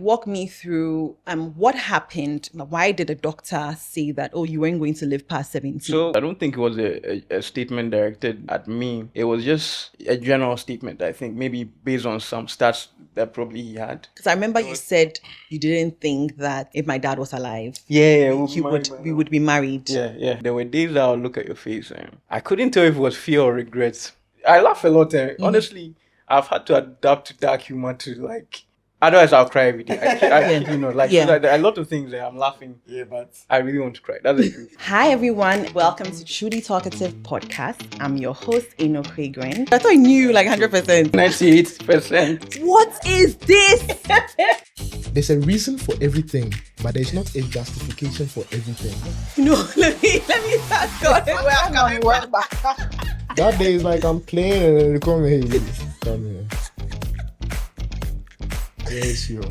walk me through what happened? Why did the doctor say that, oh, you weren't going to live past 17? So I don't think it was a statement directed at me. It was just a general statement, I think, maybe based on some stats that probably he had. Because I remember you said you didn't think that if my dad was alive, we would be married. Yeah. There were days that I would look at your face and I couldn't tell if it was fear or regret. I laugh a lot. Honestly, I've had to adapt to dark humor to otherwise I'll cry every day. A lot of things I'm laughing. Yeah, but I really want to cry. That's the truth. Hi everyone, welcome to Truly Talkative Podcast. I'm your host, Eno Craigren. I thought I knew 100%. 98%. What is this? There's a reason for everything, but there's not a justification for everything. No, let me start going where I'm coming from. That day is like I'm playing and they come here. Come here. Yes, you.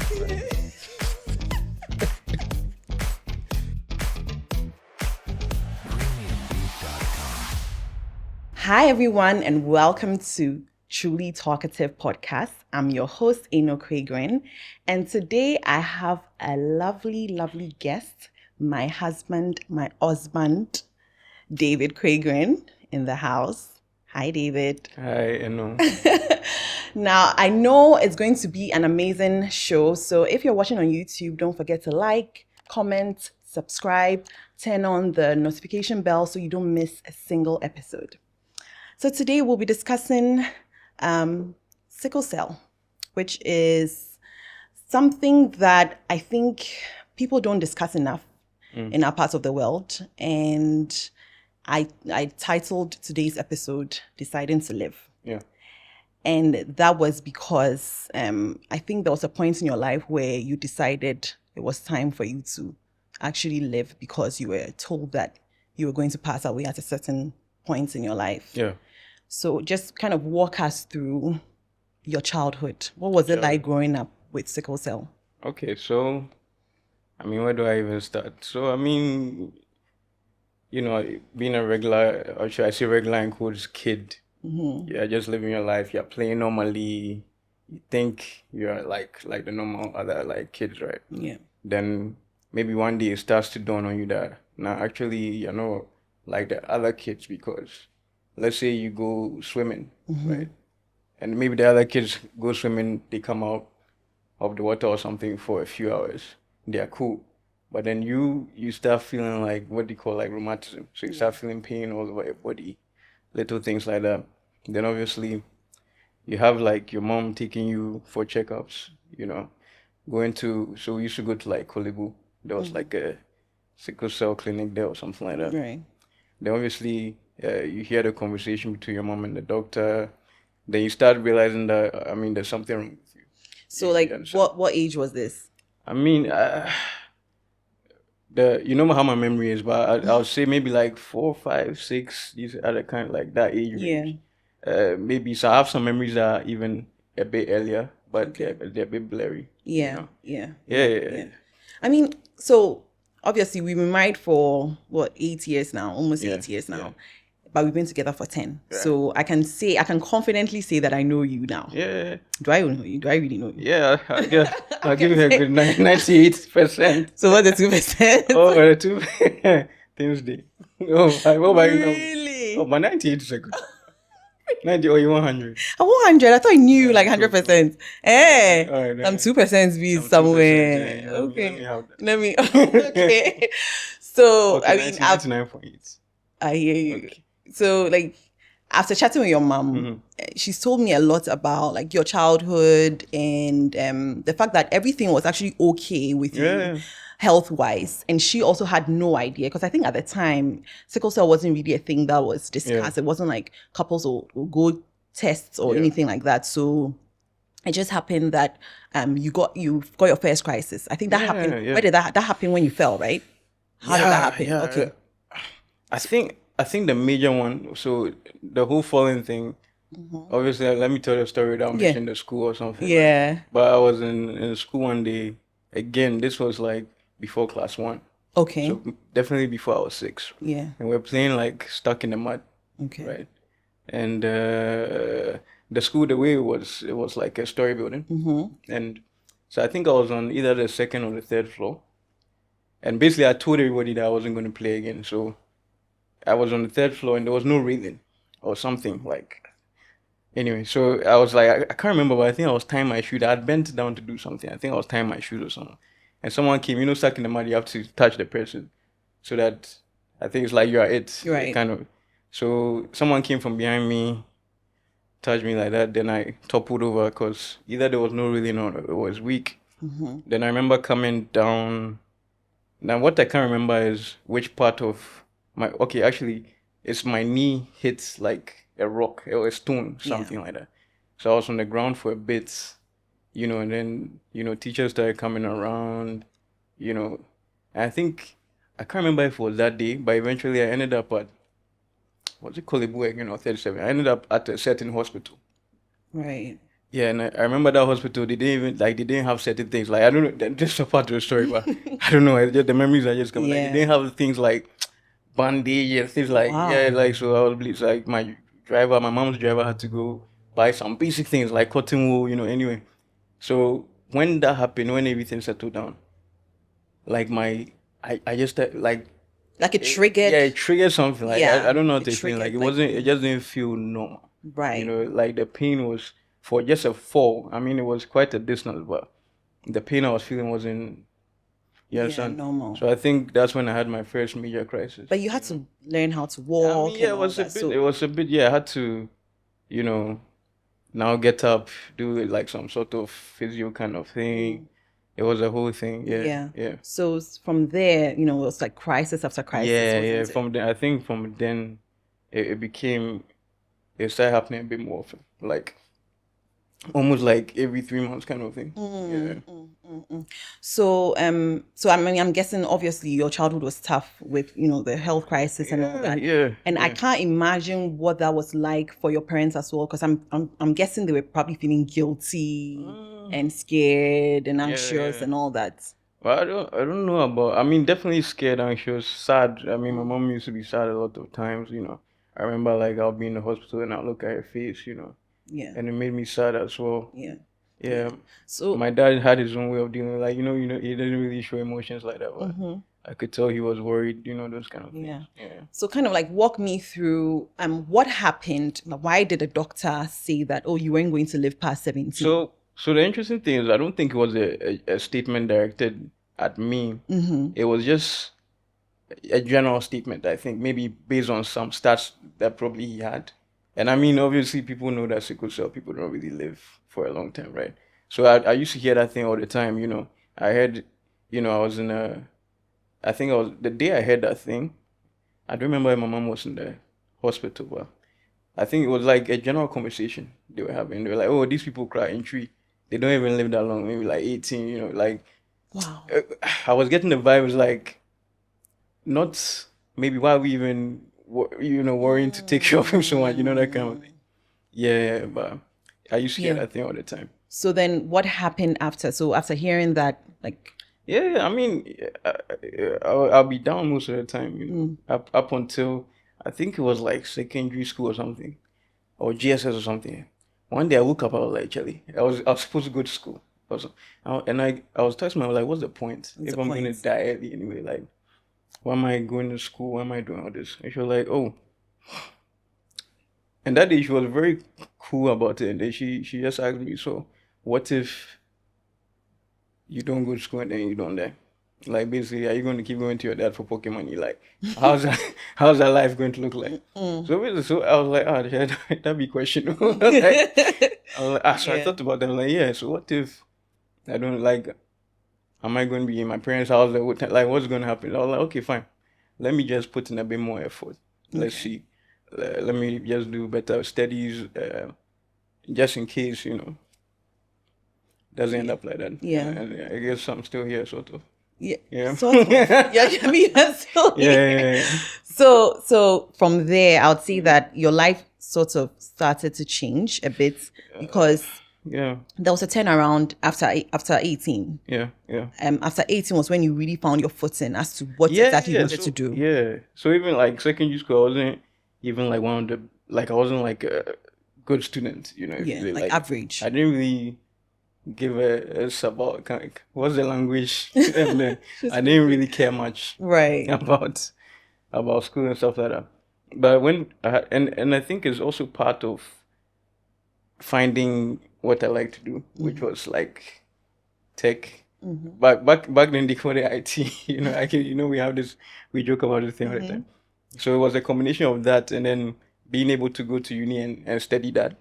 Hi everyone, and welcome to Truly Talkative Podcast. I'm your host, Eno Craigren, and today I have a lovely, lovely guest, my husband, David Craigren, in the house. Hi, David. Hi, Eno. Now, I know it's going to be an amazing show, so if you're watching on YouTube, don't forget to like, comment, subscribe, turn on the notification bell so you don't miss a single episode. So today we'll be discussing sickle cell, which is something that I think people don't discuss enough in our parts of the world. And I titled today's episode, Deciding to Live. Yeah. And that was because I think there was a point in your life where you decided it was time for you to actually live because you were told that you were going to pass away at a certain point in your life. Yeah. So just kind of walk us through your childhood. What was it like growing up with sickle cell? Okay, so, where do I even start? So, being a regular, or should I say regular in quotes, kid, you're just living your life, you're playing normally, you think you're like the normal other kids, right? Yeah. Then maybe one day it starts to dawn on you that, now actually you're not like the other kids, because let's say you go swimming, right? And maybe the other kids go swimming, they come out of the water or something for a few hours. They're cool. But then you start feeling what they call rheumatism. So you start feeling pain all over your body, little things like that. Then obviously you have your mom taking you for checkups, so we used to go to Kolebu. There was a sickle cell clinic there or something like that. Right. Then obviously you hear the conversation between your mom and the doctor. Then you start realizing that, there's something wrong with you. So what age was this? You know how my memory is, but I would say maybe 4, 5, 6, these are the kind that age range. Maybe, so I have some memories that are even a bit earlier, but they're a bit blurry. Yeah. Yeah. So obviously we've been married for 8 years now, almost 8 years now. Yeah. But we've been together for 10. Yeah. So I can confidently say that I know you now. Yeah. Do I know you? Do I really know you? Yeah, I'll give you a good 98%. So what's the 2%? Oh, the 2 Tuesday. Oh, what about you? Really? Oh, my 98 is a good 90 or you 100? 100. I thought I knew 100%. All right, some 2% be somewhere. Yeah, okay. Let me. Okay. So okay, 99.8. I hear you. Okay. So after chatting with your mom, she's told me a lot about your childhood and the fact that everything was actually okay with you health-wise. And she also had no idea, because I think at the time, sickle cell wasn't really a thing that was discussed. It wasn't couples will go tests or anything like that. So it just happened that you got your first crisis. I think that happened. Yeah. Where did that happen? When you fell, right? How did that happen? Yeah. Okay. I think the major one, so the whole falling thing, obviously, let me tell the story without mentioning the school or something. Yeah. But I was in school one day, again, this was before class 1. Okay. So definitely before I was 6. Yeah. And we're playing stuck in the mud. Okay. Right. And the school, the way it was like a story building. And So I think I was on either the second or the third floor. And basically I told everybody that I wasn't going to play again. So I was on the third floor and there was no railing or something like. Anyway, so I was like, I can't remember, but I think I was tying my shoe. I had bent down to do something. I think I was tying my shoes or something. And someone came, stuck in the mud, you have to touch the person. So that, I think it's like you are it. Right. Kind of. So someone came from behind me, touched me like that. Then I toppled over because either there was no railing or it was weak. Then I remember coming down. Now, what I can't remember is which part of okay, actually, it's my knee hits like a rock or a stone, something like that. So I was on the ground for a bit, and then, teachers started coming around, and I think, I can't remember if it was that day, but eventually I ended up at, what's it called, 37. I ended up at a certain hospital. Right. Yeah, and I remember that hospital, they didn't have certain things. Like, I don't know, just a part of the story, but I don't know, the memories are just coming. Like, they didn't have things like bandage and things like, so I was, like, my mom's driver had to go buy some basic things like cotton wool, anyway. So when that happened, when everything settled down, like I just, like it triggered. It triggered something. Like, I don't know how to explain. Like, it just didn't feel normal. Right. Like the pain was for just a fall. I mean, it was quite a distance, but the pain I was feeling wasn't, you understand? Normal. So I think that's when I had my first major crisis. But you had to learn how to walk. It was a bit, I had to, now get up, do like some sort of physio kind of thing. It was a whole thing. Yeah. So from there, it was like crisis after crisis. Yeah. I think from then, it started happening a bit more often. Like, almost like every 3 months kind of thing. So I mean, I'm guessing obviously your childhood was tough with the health crisis and all that. And I can't imagine what that was like for your parents as well, because I'm guessing they were probably feeling guilty and scared and anxious and all that. Well, I don't know about. I mean, definitely scared, anxious, sad. I mean, my mom used to be sad a lot of times. I remember, like, I'll be in the hospital and I'll look at her face. Yeah. And it made me sad as well. Yeah. So my dad had his own way of dealing. Like, he doesn't really show emotions like that. But I could tell he was worried. Those kind of things. Yeah. So kind of like walk me through what happened. Why did the doctor say that, oh, you weren't going to live past 17? So the interesting thing is, I don't think it was a statement directed at me. It was just a general statement. I think maybe based on some stats that probably he had. And I mean, obviously, people know that sickle cell people don't really live for a long time, right? So I used to hear that thing all the time. I heard, I was I think I was, the day I heard that thing, I don't remember if my mom was in the hospital, but I think it was like a general conversation they were having. They were like, oh, these people cry in tree. They don't even live that long, maybe like 18, like. Wow. I was getting the vibe, was like, not maybe why we even, worrying to take care of him so much, that kind of thing. Yeah, but I used to hear that thing all the time. So then what happened after? So after hearing that, like... Yeah, I mean, I'll be down most of the time, up until, I think it was like secondary school or something, or GSS or something. One day I woke up, I was like, Charlie, I was supposed to go to school. And I was texting myself, like, what's the point if I'm going to die early anyway? Like, why am I going to school? Why am I doing all this? And she was like, oh. And that day she was very cool about it. And then she just asked me, so what if you don't go to school and then you don't die? Like, basically, are you going to keep going to your dad for pocket money? Like, how's that life going to look like? So I was like, that'd be questionable. So I thought about that. Like, yeah, so what if I don't, like, am I going to be in my parents' house? Like, what's going to happen? I was like, okay, fine. Let me just put in a bit more effort. Let's see. Let me just do better studies, just in case, doesn't end up like that. Yeah. And I guess I'm still here, sort of. Yeah. Sort of. Yeah, I mean, you're still here. Yeah. So from there, I would say that your life sort of started to change a bit because there was a turnaround after 18. Yeah. After 18 was when you really found your footing as to what exactly you wanted to do. Yeah. So even like secondary school, I wasn't even like one of the, like, I wasn't like a good student, like average. I didn't really give a sabot. What's the language? And then I didn't really care much Right. about school and stuff like that. But when and I think it's also part of finding what I like to do, which was like tech. Back then they called it IT. We have this, we joke about this thing all the time. So it was a combination of that and then being able to go to uni and study that.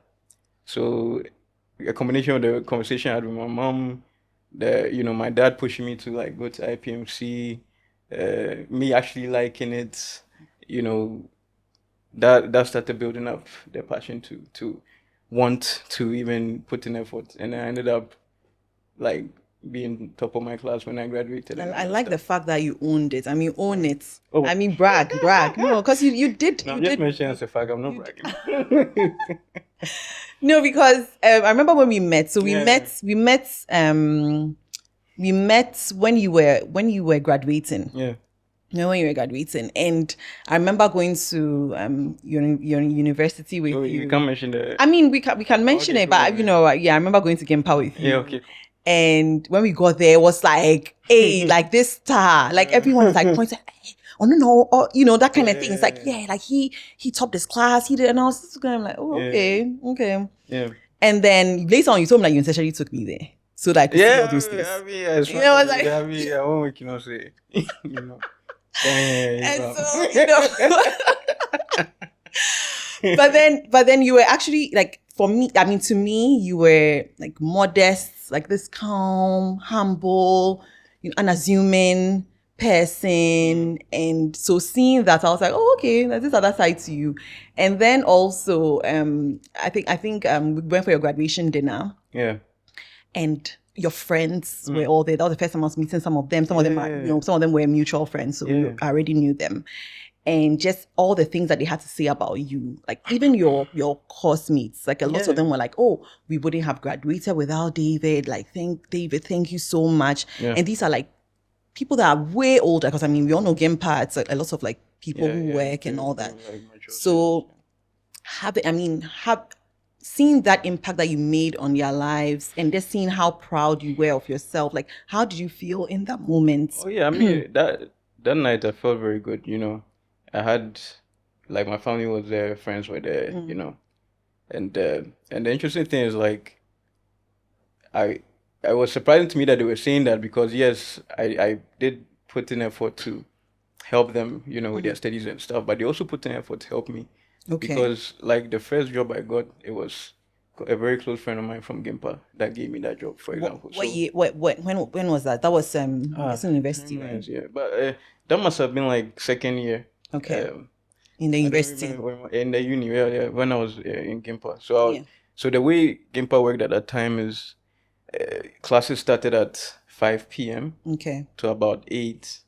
So a combination of the conversation I had with my mom, my dad pushing me to like go to IPMC, me actually liking it, that started building up the passion to want to even put in effort. And I ended up like being top of my class when I graduated. I like the fact that you owned it. I mean, own it. Oh. I mean, brag. No, because you did. No, you I'm just did. mentioning as a fact. I'm not bragging. No, because I remember when we met. So we Yeah. we met when you were graduating. Yeah. You know, when you were graduating, and I remember going to your university with So you. you can't mention the. I mean, we can mention Okay, it, but cool, I remember going to Gempa with you. Yeah. Okay. And when we got there, it was like, hey, like this star, like everyone was like pointing, hey, oh no, or that kind of thing. It's like, yeah, like he topped his class, he did, and I was just going, I'm like, oh, okay. Yeah. And then later on, you told me that you essentially took me there, so that I could see all those things. I mean, it's You know, it's like- I won't make you know say, And Yeah, so, but then you were actually like, for me, I mean, to me, you were like modest, like this calm, humble, unassuming person. And so seeing that, I was like, oh, okay, there's this other side to you. And then also, I think we went for your graduation dinner, Yeah. and your friends were all there. That was the first time I was meeting some of them. Some of them are, some of them were mutual friends, so I already knew them. And just all the things that they had to say about you, like even your course mates, like a lot of them were like, oh, we wouldn't have graduated without David. Like, thank you so much. Yeah. And these are like people that are way older, because I mean, we all know Gimpa, it's a lot of like people who work and all that. So seeing that impact that you made on their lives and just seeing how proud you were of yourself, like how did you feel in that moment? Oh yeah, I mean that night I felt very good. I had like my family was there, friends were there, and the interesting thing is like I was surprising to me that they were saying that, because yes, I did put in effort to help them, with their studies and stuff, but they also put in effort to help me. Okay. Because like the first job I got, it was a very close friend of mine from Gimpa that gave me that job, for example. What year? When was that? That was it's in university, right? Yeah, but that must have been like second year. Okay. In the university. In the uni, yeah, when I was in Gimpa. So the way Gimpa worked at that time is classes started at 5 p.m. Okay. to about 8.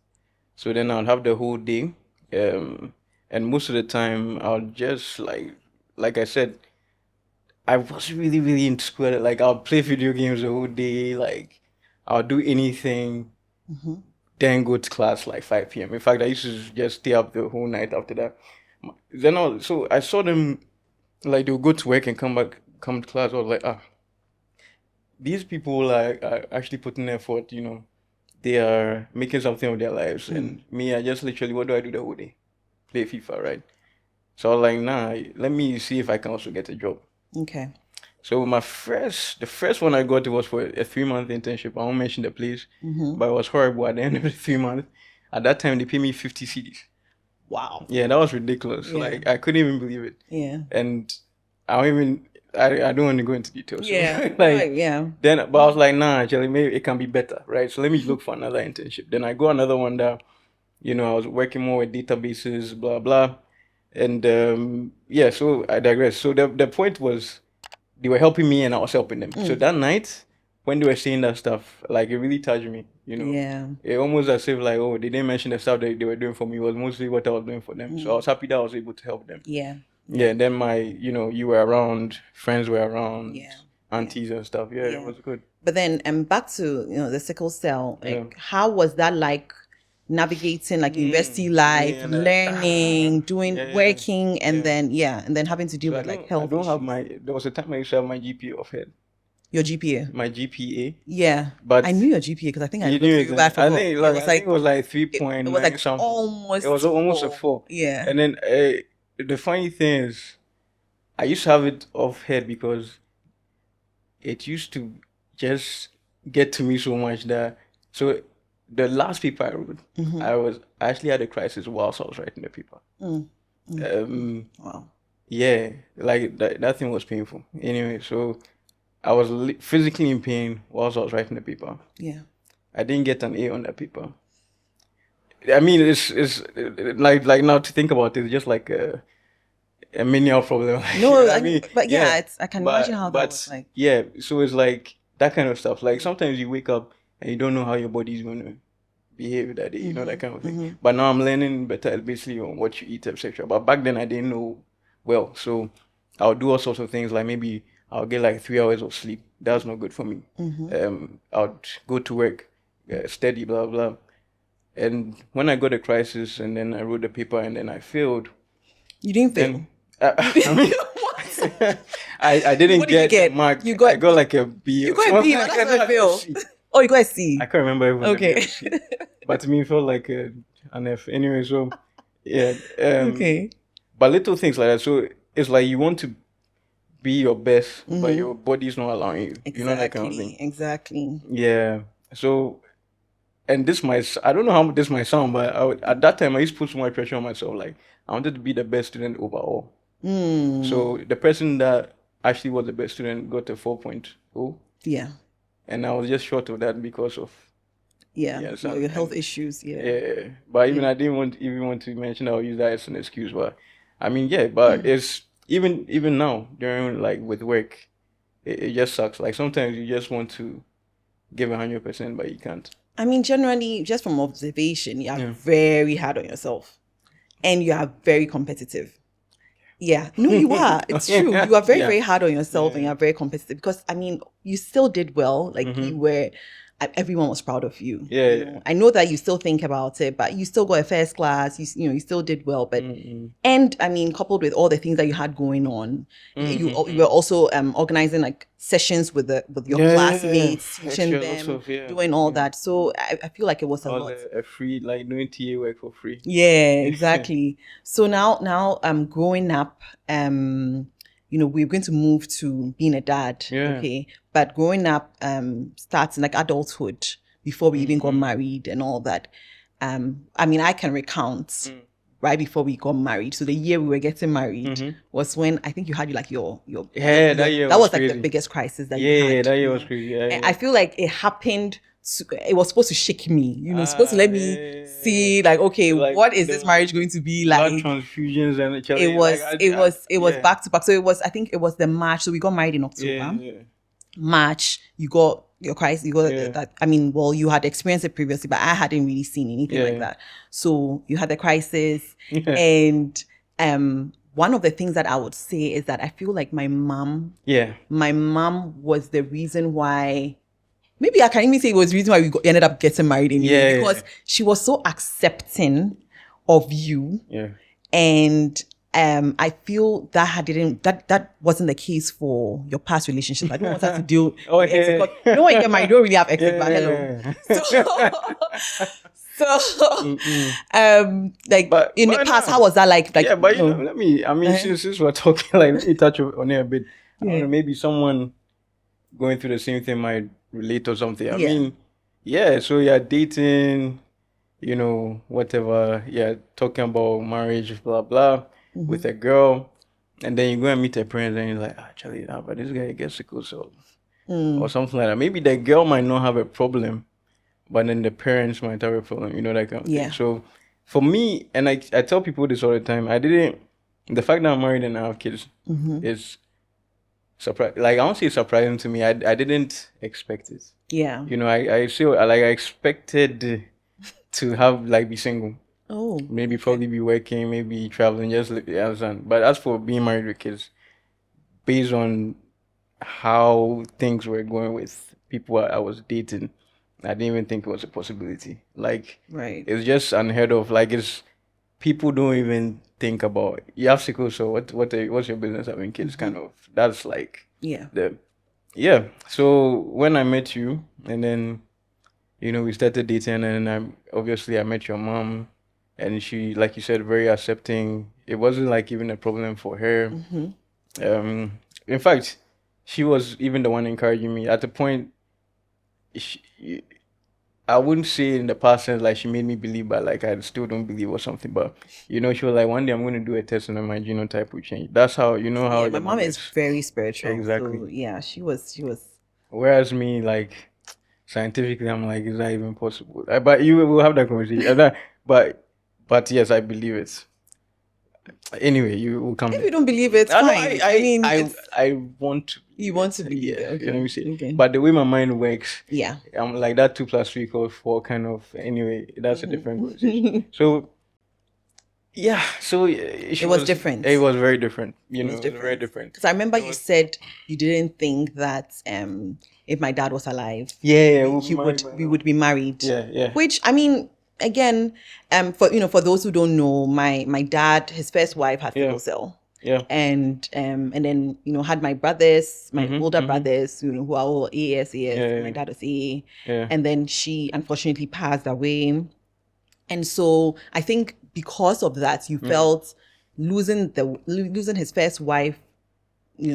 So then I'll have the whole day. And most of the time I'll just like I said, I was really, really into school. Like I'll play video games the whole day. Like I'll do anything. Then go to class like 5 p.m. In fact, I used to just stay up the whole night after that. Then so I saw them, like they'll go to work and come to class. I was like, these people are actually putting effort, they are making something of their lives. And me, I just literally, what do I do the whole day? Play FIFA, right? So I was like, nah, let me see if I can also get a job. Okay. So the first one I got, it was for a 3-month internship. I won't mention the place, but it was horrible. At the end of the 3 months, at that time, they paid me 50 cedis. Wow. Yeah, that was ridiculous. Yeah. Like I couldn't even believe it. Yeah. And I don't want to go into details. Yeah. Like, yeah. Then, but I was like, nah, actually, maybe it can be better, right? So let me look for another internship. Then I got another one that, I was working more with databases, blah blah, and so I digress. So the point was, they were helping me and I was helping them. So that night, when they were saying that stuff, like it really touched me, Yeah. It almost as if like, oh, they didn't mention the stuff that they were doing for me. It was mostly what I was doing for them. So I was happy that I was able to help them. Yeah. Yeah, and then you were around, friends were around, aunties and stuff. Yeah, it was good. But then back to the sickle cell, like how was that like navigating like university life, learning, working, and then having to deal with like health. There was a time I used to have my GPA off head. Your GPA. my GPA. Yeah. But I knew your GPA because I think I you wrote knew to it. you, but I forgot. I think it was like It was 3.9 like something. almost It was almost a 4. Yeah. And then the funny thing is, I used to have it off head because it used to just get to me so much that so the last paper I wrote, I actually had a crisis whilst I was writing the paper. Wow. Yeah, like that thing was painful. Anyway, so I was physically in pain whilst I was writing the paper. Yeah. I didn't get an A on that paper. I mean, it's like now to think about it, it's just like a menial problem. No, I mean, but yeah, I can imagine how that was like. yeah, so it's like that kind of stuff. Like sometimes you wake up and you don't know how your body's going to behave that day, that kind of thing. But now I'm learning better basically on what you eat, etc. But back then I didn't know well, so I'll do all sorts of things like maybe I'll get like 3 hours of sleep. That's not good for me. I'll go to work, steady, blah blah. And when I got a crisis and then I wrote the paper and then I failed. You didn't fail. Then, I mean, I didn't What did you get? mark. I got like a B. You got a B, but that's not a fail. Oh, you got a C. I can't remember. Okay. But to me, it felt like an F. Anyway, so yeah. Okay. But little things like that. So it's like you want to be your best, but your body's not allowing you. Exactly. You know that kind of thing. Exactly. Yeah. So, and I don't know how this might sound, but at that time I used to put so much pressure on myself. Like I wanted to be the best student overall. So the person that actually was the best student got a 4.0. Yeah. And I was just short of that because of your health issues. Yeah. Yeah. But even I didn't want to mention I'll use that as an excuse. But I mean, yeah, but it's even now during like with work, it just sucks. Like sometimes you just want to give 100%, but you can't. I mean, generally, just from observation, you are very hard on yourself, and you are very competitive. Yeah, no, you are. It's true. You are very, very hard on yourself, and you are very competitive. Because I mean, you still did well. Like you were, everyone was proud of you. Yeah, you know? I know that you still think about it, but you still got a first class. You still did well. But and I mean, coupled with all the things that you had going on, you were also organizing like sessions with your classmates, teaching them, doing all that. So I feel like it was a lot. A free, like doing TA work for free. Yeah, exactly. So now growing up, we're going to move to being a dad. Yeah. Okay. But growing up starts in like adulthood before we even got married and all that. I mean, I can recount right before we got married. So the year we were getting married was when I think you had that year was like crazy. the biggest crisis that you had. Yeah, that year was crazy. Yeah. I feel like it happened. It was supposed to shake me, supposed to let me see, like, okay, like what is this marriage going to be like? Blood transfusions and each other. It was back to back. So I think it was the March. So we got married in October. Yeah. March, you got your crisis. You got that. I mean, well, you had experienced it previously, but I hadn't really seen anything like that. So you had the crisis, and one of the things that I would say is that I feel like my mom was the reason why. Maybe I can even say it was the reason why we ended up getting married because she was so accepting of you. Yeah. And I feel that wasn't the case for your past relationship. I don't want her to deal with exes. No one get married, you don't really have exes, but hello. But in the past, how was that like? Yeah, but since we're talking, like, let me touch on it a bit. I don't know, maybe someone going through the same thing might relate or something. I mean, so you're dating, whatever, talking about marriage, blah, blah, with a girl, and then you go and meet her parents and you're like, actually, but this guy gets sickle cell or something like that. Maybe the girl might not have a problem, but then the parents might have a problem, that kind of thing. So for me, and I tell people this all the time, the fact that I'm married and I have kids is surprising. Like, I won't say surprising to me. I didn't expect it. Yeah. I expected to have, like, be single. Oh. Maybe probably be working, maybe traveling, just understand. But as for being married with kids, based on how things were going with people I was dating, I didn't even think it was a possibility. Like, it's just unheard of. Like, people don't even think about, you have sickle, so what's your business having kids? Kind of, that's like the Yeah. So when I met you, and then we started dating, and I met your mom, and she, like you said, very accepting. It wasn't like even a problem for her. Mm-hmm. In fact, she was even the one encouraging me. At the point, she, I wouldn't say in the past tense like she made me believe, but like I still don't believe or something. But she was like, one day I'm going to do a test and then my genotype will change. That's how how Yeah, my your mom mom is is. very spiritual. Exactly. So yeah, she was. Whereas me, like scientifically, I'm like, is that even possible? But you will have that conversation. But yes, I believe it. Anyway, you will come If there. you don't believe it, I know. fine. I mean, it's I want to you believe want to it. believe Yeah, it. let Okay. me see. Okay. But the way my mind works, Yeah. I'm like that 2 + 3 equals 4 kind of. Anyway, that's a different conversation. So yeah, so It was different. It was very different. It was It was very different. different. Because I remember It you was, said you didn't think that if my dad was alive, yeah, we would be married. Yeah, yeah. Which I mean, again, for those who don't know, my dad, his first wife had sickle cell. Yeah. And then had my brothers, my older mhm. brothers, who are all AS. Yeah, My dad was AA, yeah. and then she unfortunately passed away. And so I think because of that, you felt losing his first wife,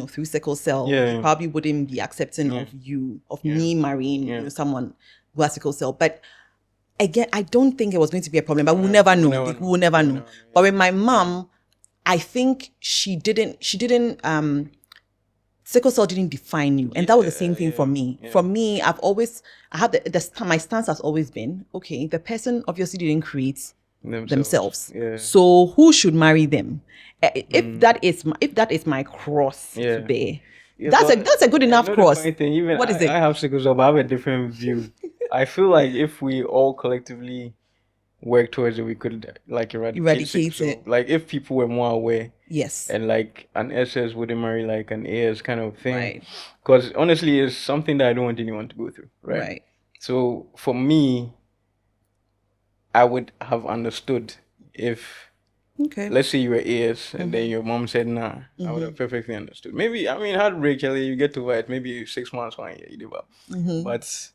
through sickle cell, Yeah, he yeah. probably wouldn't be accepting of me marrying, someone who has sickle cell. But again, I don't think it was going to be a problem, but we'll never know. We'll never know. But with my mom, I think she didn't sickle cell didn't define you. And that was the same thing for me. Yeah. For me, I have my stance has always been, okay, the person obviously didn't create themselves. Yeah. So who should marry them? If that is my cross to bear. Yeah, That's a good enough the cross. funny thing, even What is it? I have sickle cell, but I have a different view. I feel like if we all collectively work towards it, we could like eradicate sickle cell. it. Like if people were more aware, Yes. and like an SS wouldn't marry like an AS kind of thing. Right. Because honestly, it's something that I don't want anyone to go through. Right. So for me, I would have understood if, Okay. let's say you were AS and then your mom said nah, I would have perfectly understood. Maybe, I mean, heartbreak, Kelly, you get to it, maybe 6 months, 1 year, you give up. But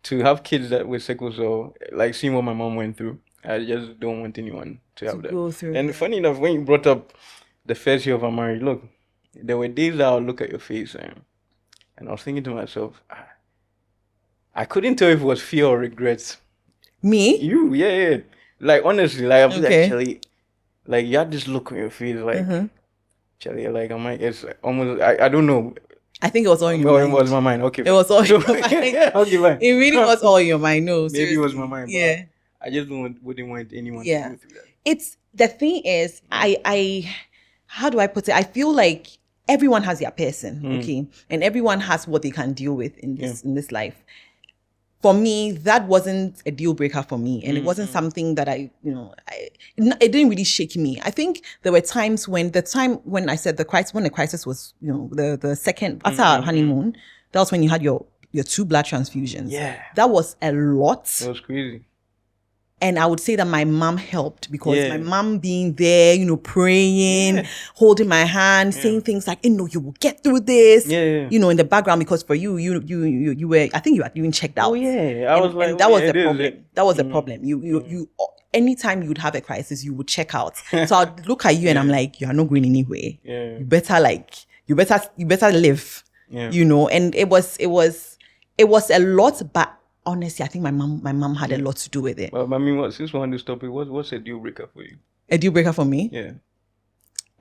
to have kids that with sickle cell, like seeing what my mom went through, I just don't want anyone to have that. Go through And funny enough, when you brought up the first year of our marriage, look, there were days that I would look at your face and I was thinking to myself, I couldn't tell if it was fear or regret. Me? You, yeah. Like honestly, like I was Okay. actually, like you had this look on your face, like, Charlie, like I'm like, it's almost, I don't know. I think it was all in your No, mind. it was my mind. Okay, It was all in your mind. okay, fine. It really was all in your mind. No, Maybe seriously. it was my mind. But Yeah. I just wouldn't want anyone to Yeah. go through that. It's the thing is, I how do I put it? I feel like everyone has their person, okay, and everyone has what they can deal with in this life. For me, that wasn't a deal breaker for me, and it wasn't something that it didn't really shake me. I think there were times when I said when the crisis was, the second after our honeymoon, that was when you had your 2 blood transfusions. Yeah. That was a lot. It was crazy. And I would say that my mom helped because my mom being there, praying, holding my hand, saying things like, you will get through this, in the background, because for you were, I think you had even checked out. Oh yeah. I was like, and that was the it problem. is. That was the problem. You anytime you'd have a crisis, you would check out. So I'd look at you and I'm like, you are not going anywhere. Yeah. You better live. Yeah. And it was a lot, but honestly, I think my mom had a lot to do with it. Well, I mean, since we're on this topic, what's a deal breaker for you? A deal breaker for me? Yeah.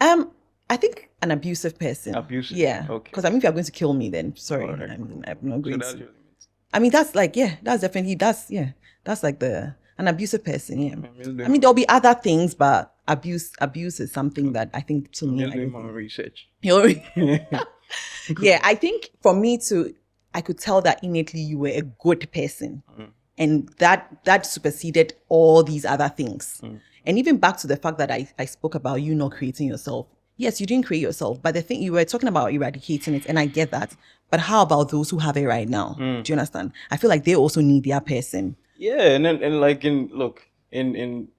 I think an abusive person. Abusive? Yeah. Okay. Because if you're going to kill me, then sorry. All right. I'm not going So that's to. your limit. I mean, that's like, that's definitely, that's like an abusive person, yeah. Really I mean, there'll be other things, but abuse is something that I think to me, just doing my research. yeah, I think for me I could tell that innately you were a good person. And that superseded all these other things. And even back to the fact that I spoke about you not creating yourself. Yes, you didn't create yourself, but the thing you were talking about eradicating it, and I get that. But how about those who have it right now? Do you understand? I feel like they also need their person. Yeah, and like it's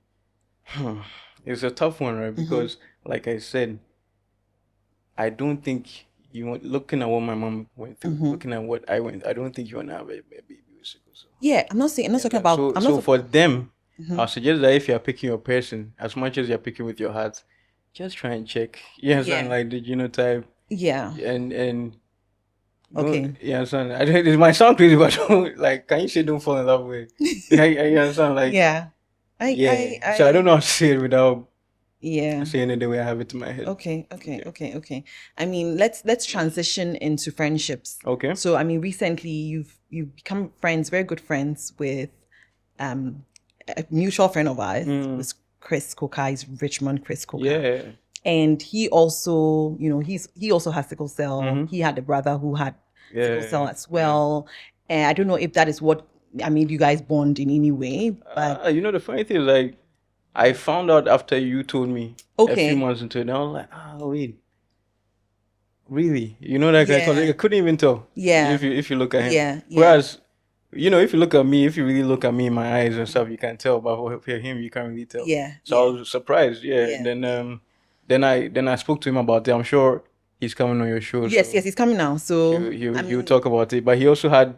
a tough one, right? Because like I said, I don't think looking at what my mom went through, Mm-hmm. looking at what I went, I don't think you want to have a baby with sickle cell. Yeah, I'm not saying. I'm not talking Yeah, about. so I'm so not. for them, Mhm. I'll suggest that if you're picking your person, as much as you're picking with your heart, just try and check. You understand, Yeah. like the genotype Yeah. and Okay. don't. You understand? I don't. It might sound crazy, but don't, like, can you say don't fall in love with? You understand? Like, Yeah. yeah. So I don't know how to say it without Yeah. saying it the way I have it in my head. Okay. Yeah. Okay. I mean, let's transition into friendships. Okay. So, I mean, recently you've become friends, very good friends with a mutual friend of ours, was Chris Koka. He's Richmond, Chris Koka. Yeah. And he also, he also has sickle cell. Mhm. He had a brother who had sickle Yeah. cell as well. And I don't know if that is what made you guys bond in any way, but The funny thing is, like, I found out after you told me a Okay. few months into it, and I was like, wait, really? Like, because Yeah. I couldn't even tell. Yeah. If you look at him. Yeah. Whereas, if you look at me, if you really look at me in my eyes and stuff, you can tell. But for him, you can't really tell. Yeah. So I was surprised. Yeah. Yeah. Then I spoke to him about it. I'm sure he's coming on your show. Yes, so yes, he's coming now. So he'll talk about it. But he also had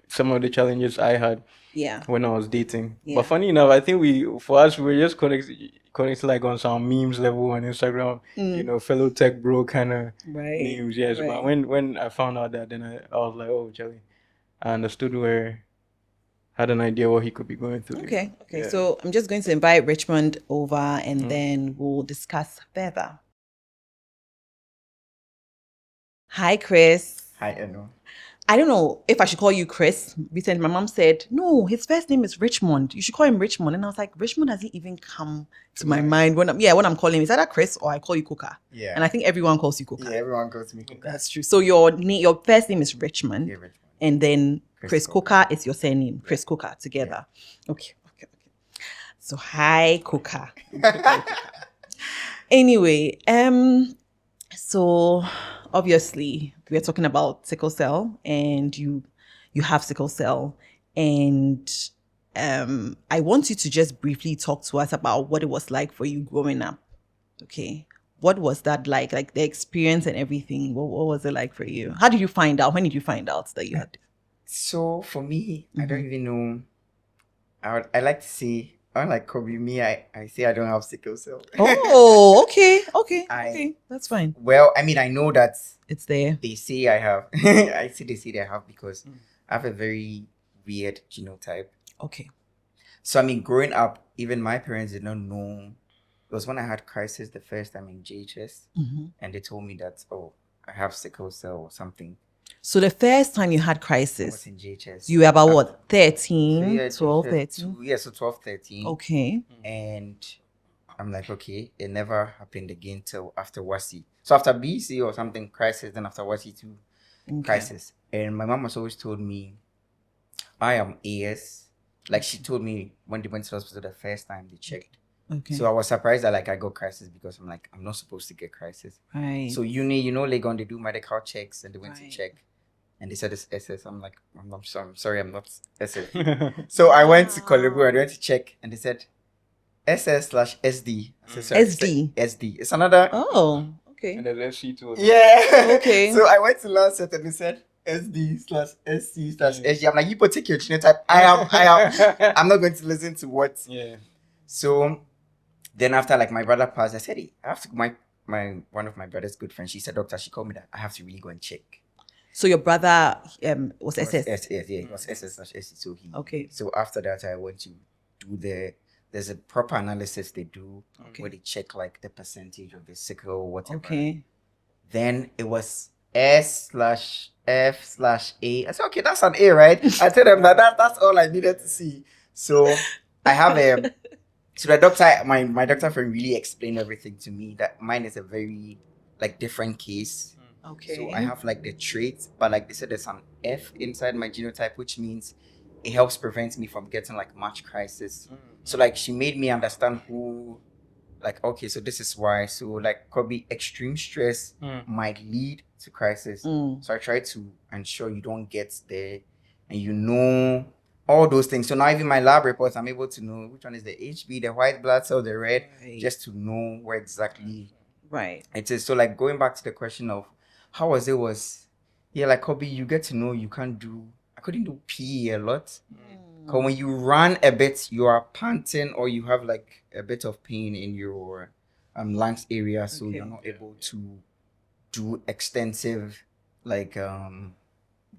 some of the challenges I had yeah. when I was dating. Yeah. But funny enough, I think we were just connected like on some memes level on Instagram. Fellow tech bro kind of Right. memes. Yes. Right. But when I found out that, then I was like, oh, Charlie, I understood had an idea what he could be going through. Okay. Yeah. So I'm just going to invite Richmond over and then we'll discuss further. Hi, Chris. Hi, Eno. I don't know if I should call you Chris. Recently, my mom said, no, his first name is Richmond. You should call him Richmond. And I was like, Richmond hasn't even come to my mind when I'm calling him. Is that Chris or I call you Koka? Yeah. And I think everyone calls you Koka. Yeah, everyone calls me Koka. That's true. So your first name is Richmond. Yeah, Richmond. And then Chris Koka. Koka is your surname. Chris Koka together. Okay. So hi, Koka. Anyway, so obviously we're talking about sickle cell, and you have sickle cell, and I want you to just briefly talk to us about what it was like for you growing up. Okay. What was that like? Like the experience and everything. What was it like for you? How did you find out? When did you find out that you had? So for me, I don't even know. I like to say, unlike Kobe, me, I say I don't have sickle cell. Oh, okay. That's fine. Well, I mean, I know that It's there. they say I have. They say I have because I have a very weird genotype. Okay. So I mean, growing up, even my parents did not know. It was when I had crisis the first time in JHS, and they told me that, oh, I have sickle cell or something. So the first time you had I was crisis, in JHS. you were about After- what, 13, Yeah, 12, yeah, 13? Yeah, so 12, 13. Okay. And I'm like, okay, it never happened again till after WASI. So after BC or something, crisis, then after WASI 2, crisis. And my mom has always told me, I am AS. Like she told me when they went to the hospital the first time they checked. Okay. So I was surprised that like I got crisis because I'm like, I'm not supposed to get crisis. Right. So Legon, they do medical checks and they went to Right. check. And they said it's SS. I'm like, I'm sorry, I'm not SS. So I went to Kolego and went to check, and they said SS/SD. I said, sorry, SD? SD. It's another. Oh, okay. And then she too. Yeah. Okay. So I went to Lancet and they said SD/SC/SG. I'm like, you put take your genotype. I am. I'm not going to listen to what. Yeah. So then after like my brother passed, I said, hey, I have to. My one of my brother's good friends. She said, doctor, she called me that I have to really go and check. So your brother was SS? It was SS/SC. So Okay. So after that, I went to do there's a proper analysis they do where they check like the percentage of the sickle, whatever. Okay. Then it was S/F/A. I said, okay, that's an A, right? I told them that's all I needed to see. So I have so the doctor, my doctor friend really explained everything to me that mine is a very like different case. Okay. So I have like the traits, but like they said, there's an F inside my genotype, which means it helps prevent me from getting like much crisis. So like she made me understand who, like, okay, so this is why. So like could be extreme stress might lead to crisis. So I try to ensure you don't get there, and all those things. So now even my lab reports, I'm able to know which one is the HB, the white blood cell, the red, Right. just to know where exactly Right. it is. So like going back to the question of how was it was, yeah, like Kobe, you get to know I couldn't do PE a lot. Because when you run a bit, you are panting or you have like a bit of pain in your lungs area, so you're not able to do extensive like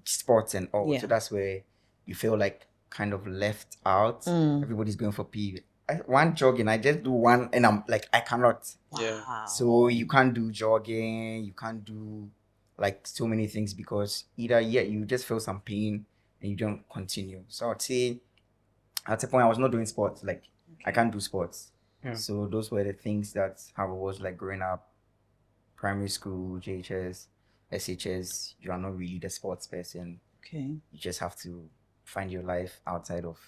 sports and all. Yeah. So that's where you feel like kind of left out. Everybody's going for PE. One jogging, I just do one and I'm like, I cannot. Yeah. Wow. So you can't do jogging, you can't do like so many things because either you just feel some pain and you don't continue. So I'd say at a point I was not doing sports. Like I can't do sports. Yeah. So those were the things that how it was like growing up, primary school, JHS, SHS. You are not really the sports person. Okay. You just have to find your life outside of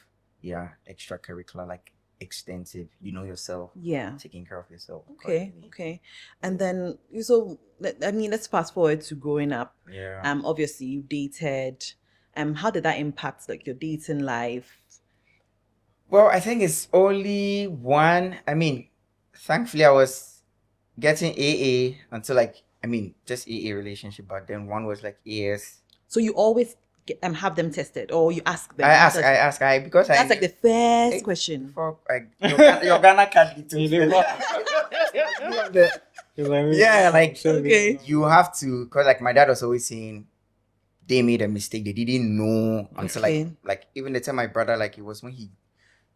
extracurricular, like extensive. You know yourself. Yeah. Taking care of yourself. Okay. accordingly. Okay. And then, so I mean, let's fast forward to growing up. Yeah. Obviously you dated. How did that impact like your dating life? Well, I think it's only one. I mean, thankfully I was getting AA until like just AA relationship, but then one was like AS. So you always have them tested, or you ask them? I ask, because That's like the first Hey, question. Before, your Ghana can't be too. Yeah, like Okay. you have to, cause like my dad was always saying they made a mistake. They didn't know until Okay. like even the time my brother, like it was when he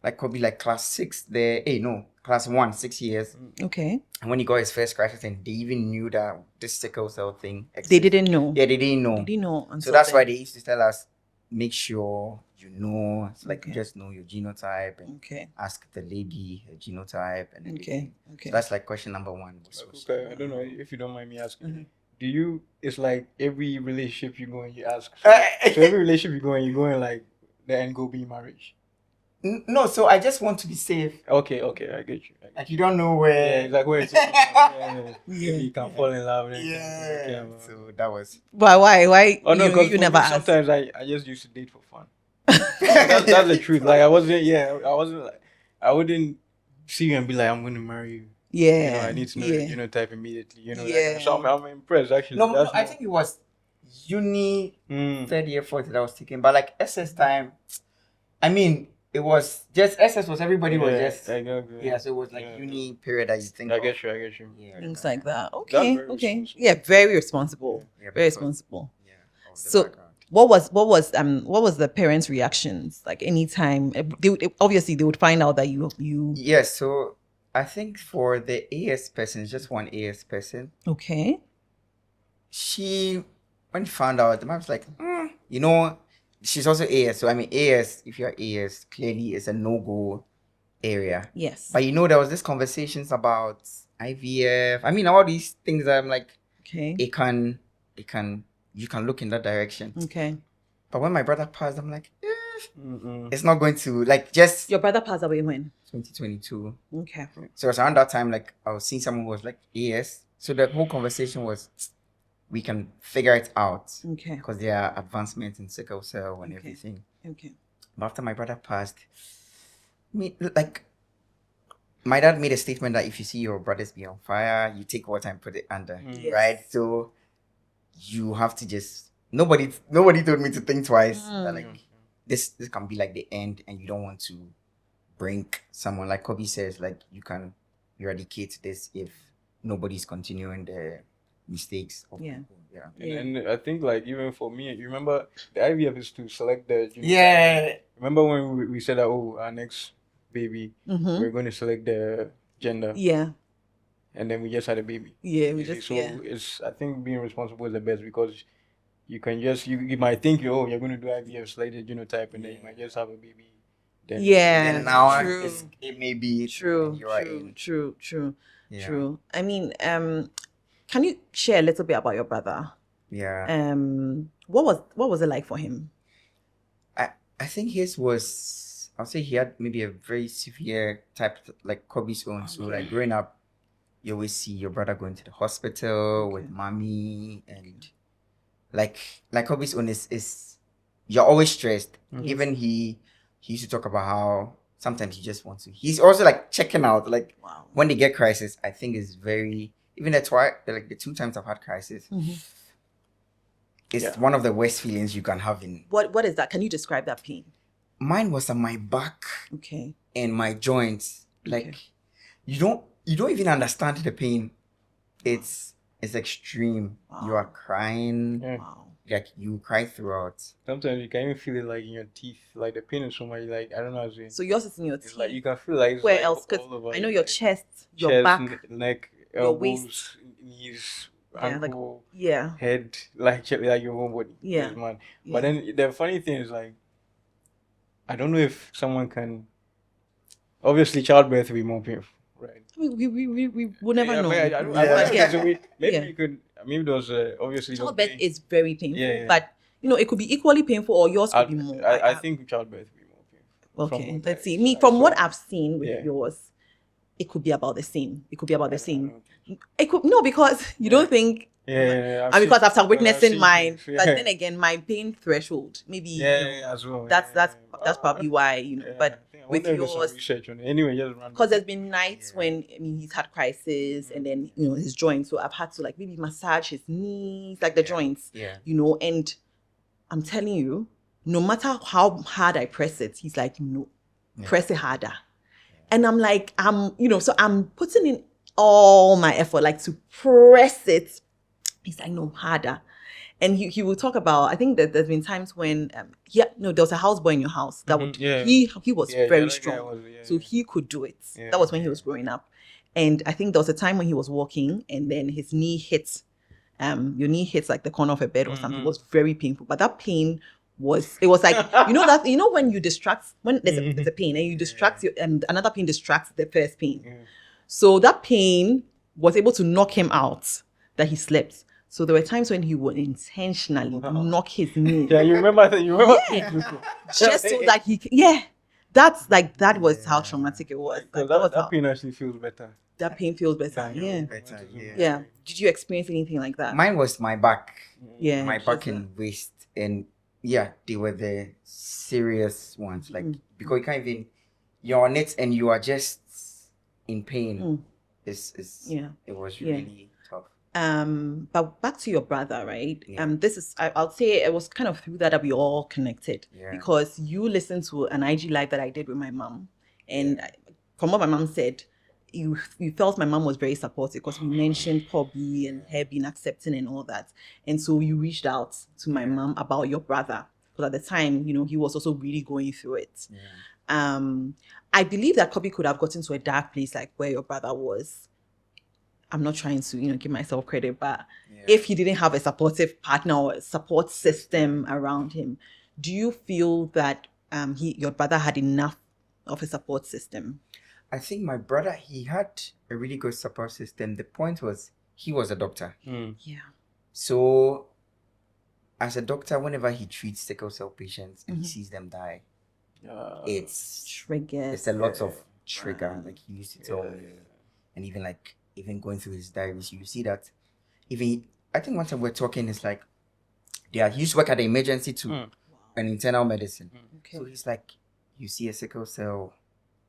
like could be like class 6 there. Hey, no, class 1, 6 years. Okay. And when he got his first crisis, and they even knew that this sickle cell thing exists. They didn't know. Yeah, they didn't know. They didn't know. So until that's why then. they used to tell us, make sure you know. It's like Okay. you just know your genotype and Okay. ask the lady her genotype and Okay. everything. Okay. So that's like question number 1. Okay, I don't know if you don't mind me asking. Mhm. Do you? It's like every relationship you go in, you ask. So every relationship you go in like the end goal be marriage. No, so I just want to be safe. Okay, I get you. Like you don't know Yeah, where. it's like where it's Yeah. you can fall in love. Then Yeah. man. So that was. Why? Oh no, you because never asked? sometimes I just used to date for fun. That's the truth. Like I wasn't like I wouldn't see you and be like I'm going to marry you. Yeah. You know, I need to know yeah. your genotype immediately. You know, Yeah. like, so I'm impressed actually. No, That's I think it was uni Mm. 3rd year, 4th that I was taking, but like SS time. I mean, it was just SS was everybody was just I go, yeah. So it was like uni period that you think. I of. get you. Yeah. Things like that. Okay. very Okay. responsible. Yeah. Very responsible. Yeah, Very because- responsible. Yeah. of the So background. what was the parents' reactions like? Anytime obviously they would find out that you Yes, so I think for the AS person, it's just one AS person. okay. She when she found out, the mom was like, you know, she's also AS. So I mean, AS, if you're AS, clearly it's a no-go area. Yes. But you know, there was this conversations about IVF. I mean, all these things that I'm like, Okay. you can look in that direction. Okay. But when my brother passed, I'm like, Mm-mm. it's not going to like just Your brother passed away when? 2022. Okay. So it was around that time, like I was seeing someone who was like, AS. So the whole conversation was, we can figure it out Okay. because there are advancements in sickle cell and Okay. everything. Okay. But after my brother passed, like my dad made a statement that if you see your brothers be on fire, you take water and put it under, Yes. right? So you have to just nobody told me to think twice. That like this can be like the end, and you don't want to bring someone like Kobe says, like you can eradicate this if nobody's continuing the mistakes of Yeah. people. Yeah. And I think like even for me, you remember the IVF is to select the genotype. Yeah. Remember when we said that our next baby Mm-hmm. we're going to select the gender Yeah. and then we just had a baby. Yeah. We You see, just so yeah. it's I think being responsible is the best because you can just you might think you're going to do IVF select the genotype and then you might just have a baby. Then Yeah. And now True. it may be True. you are True. in. True. True. Yeah. True. I mean, can you share a little bit about your brother? Yeah. What was it like for him? I think his was, I'll say he had maybe a very severe type like Kobe's own. So like growing up, you always see your brother going to the hospital with mommy, and like Kobe's own is you're always stressed. Even he used to talk about how sometimes he just wants to. He's also like checking out. Like Wow. when they get crisis, I think is very even that's why like the 2 times I've had crisis. It's one of the worst feelings you can have in. What is that? Can you describe that pain? Mine was on my back Okay. and my joints. Like Okay. you don't even understand the pain. It's extreme. You are crying. Yeah. Wow. Like you cry throughout. Sometimes you can even feel it like in your teeth, like the pain is so much. Like I don't know how to say. So yours is in your It's teeth. like you can feel like it's Where like else? Because all over I know you, your like chest, your chest, back, neck, your elbows, waist. knees, Yeah, like ankle, yeah. head, like your whole body. Yeah. It's mad. Yeah. But then the funny thing is like, I don't know if someone can. Obviously, childbirth will be more painful, right? We will never Yeah, know. I don't But know. yeah, So maybe yeah. you could. Maybe there was obviously there was Childbirth pain. is very painful, Yeah. but it could be equally painful, or yours could be more. I think childbirth will be more painful. From Okay, what let's see. I From what saw. I've seen with Yeah. yours, it could be about the same. It could be about the I same. don't think It could no, because you don't think. Yeah, And because after witnessing seen mine, things, but then again, my pain threshold, maybe as well. that's probably why. But I with wonder if there's some yours, research on it. Anyway, just run. because there's been nights when he's had crisis, and then his joints, so I've had to like maybe massage his knees, like the joints, Yeah. and I'm telling you, no matter how hard I press it, he's like, no, press it harder. And I'm like, so I'm putting in all my effort, like to press it. He's like, no, harder. And he will talk about, I think that there's been times when, there was a houseboy in your house that would, he was very strong. So he could do it. Yeah. That was when he was growing up. And I think there was a time when he was walking and then his knee hits, your knee hits like the corner of a bed or something. It was very painful. But that pain it was like, when you distract, when there's a pain and you distract, and another pain distracts the first pain. Yeah. So that pain was able to knock him out, that he slept. So there were times when he would intentionally knock his knee. Yeah, you remember that? You remember? Just so that that was how traumatic it was. That pain actually feels better. That pain feels better. Yeah. Better, Yeah. Did you experience anything like that? Mine was my back. Yeah. My back and waist. And yeah, they were the serious ones. Like, because you can't even, you're on it and you are just in pain. It was really tough. But back to your brother, right? Yeah. This is, I'll say it was kind of through that we all connected. Yeah. Because you listened to an IG live that I did with my mom. And from what my mom said, you felt my mom was very supportive because we mentioned Poppy and her being accepting and all that. And so you reached out to my mom about your brother. Because at the time, he was also really going through it. Yeah. I believe that Kobe could have gotten to a dark place like where your brother was. I'm not trying to, give myself credit, but if he didn't have a supportive partner or a support system around him, do you feel that your brother had enough of a support system? I think my brother, he had a really good support system. The point was, he was a doctor. Yeah. So, as a doctor, whenever he treats sickle cell patients and he sees them die, it's triggers. It's a lot of trigger. Like he used to tell me, and even going through his diaries, you see that. I think one time we're talking, it's like, he used to work at the emergency too, an internal medicine. Okay. So he's like, you see a sickle cell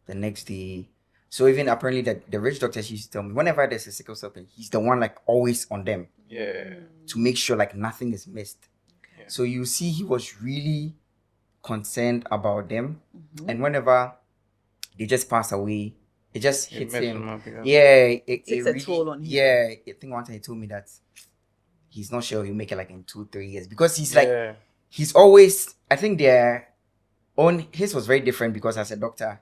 the next day. So even apparently the rich doctors used to tell me, whenever there's a sickle cell patient, he's the one like always on them. Yeah. To make sure like nothing is missed. Okay. So you see he was really concerned about them. And whenever they just pass away, it just hits him. It takes a toll on him. Yeah, I think one time he told me that he's not sure he'll make it like in 2-3 years. Because he's like, he's always, I think his was very different because as a doctor,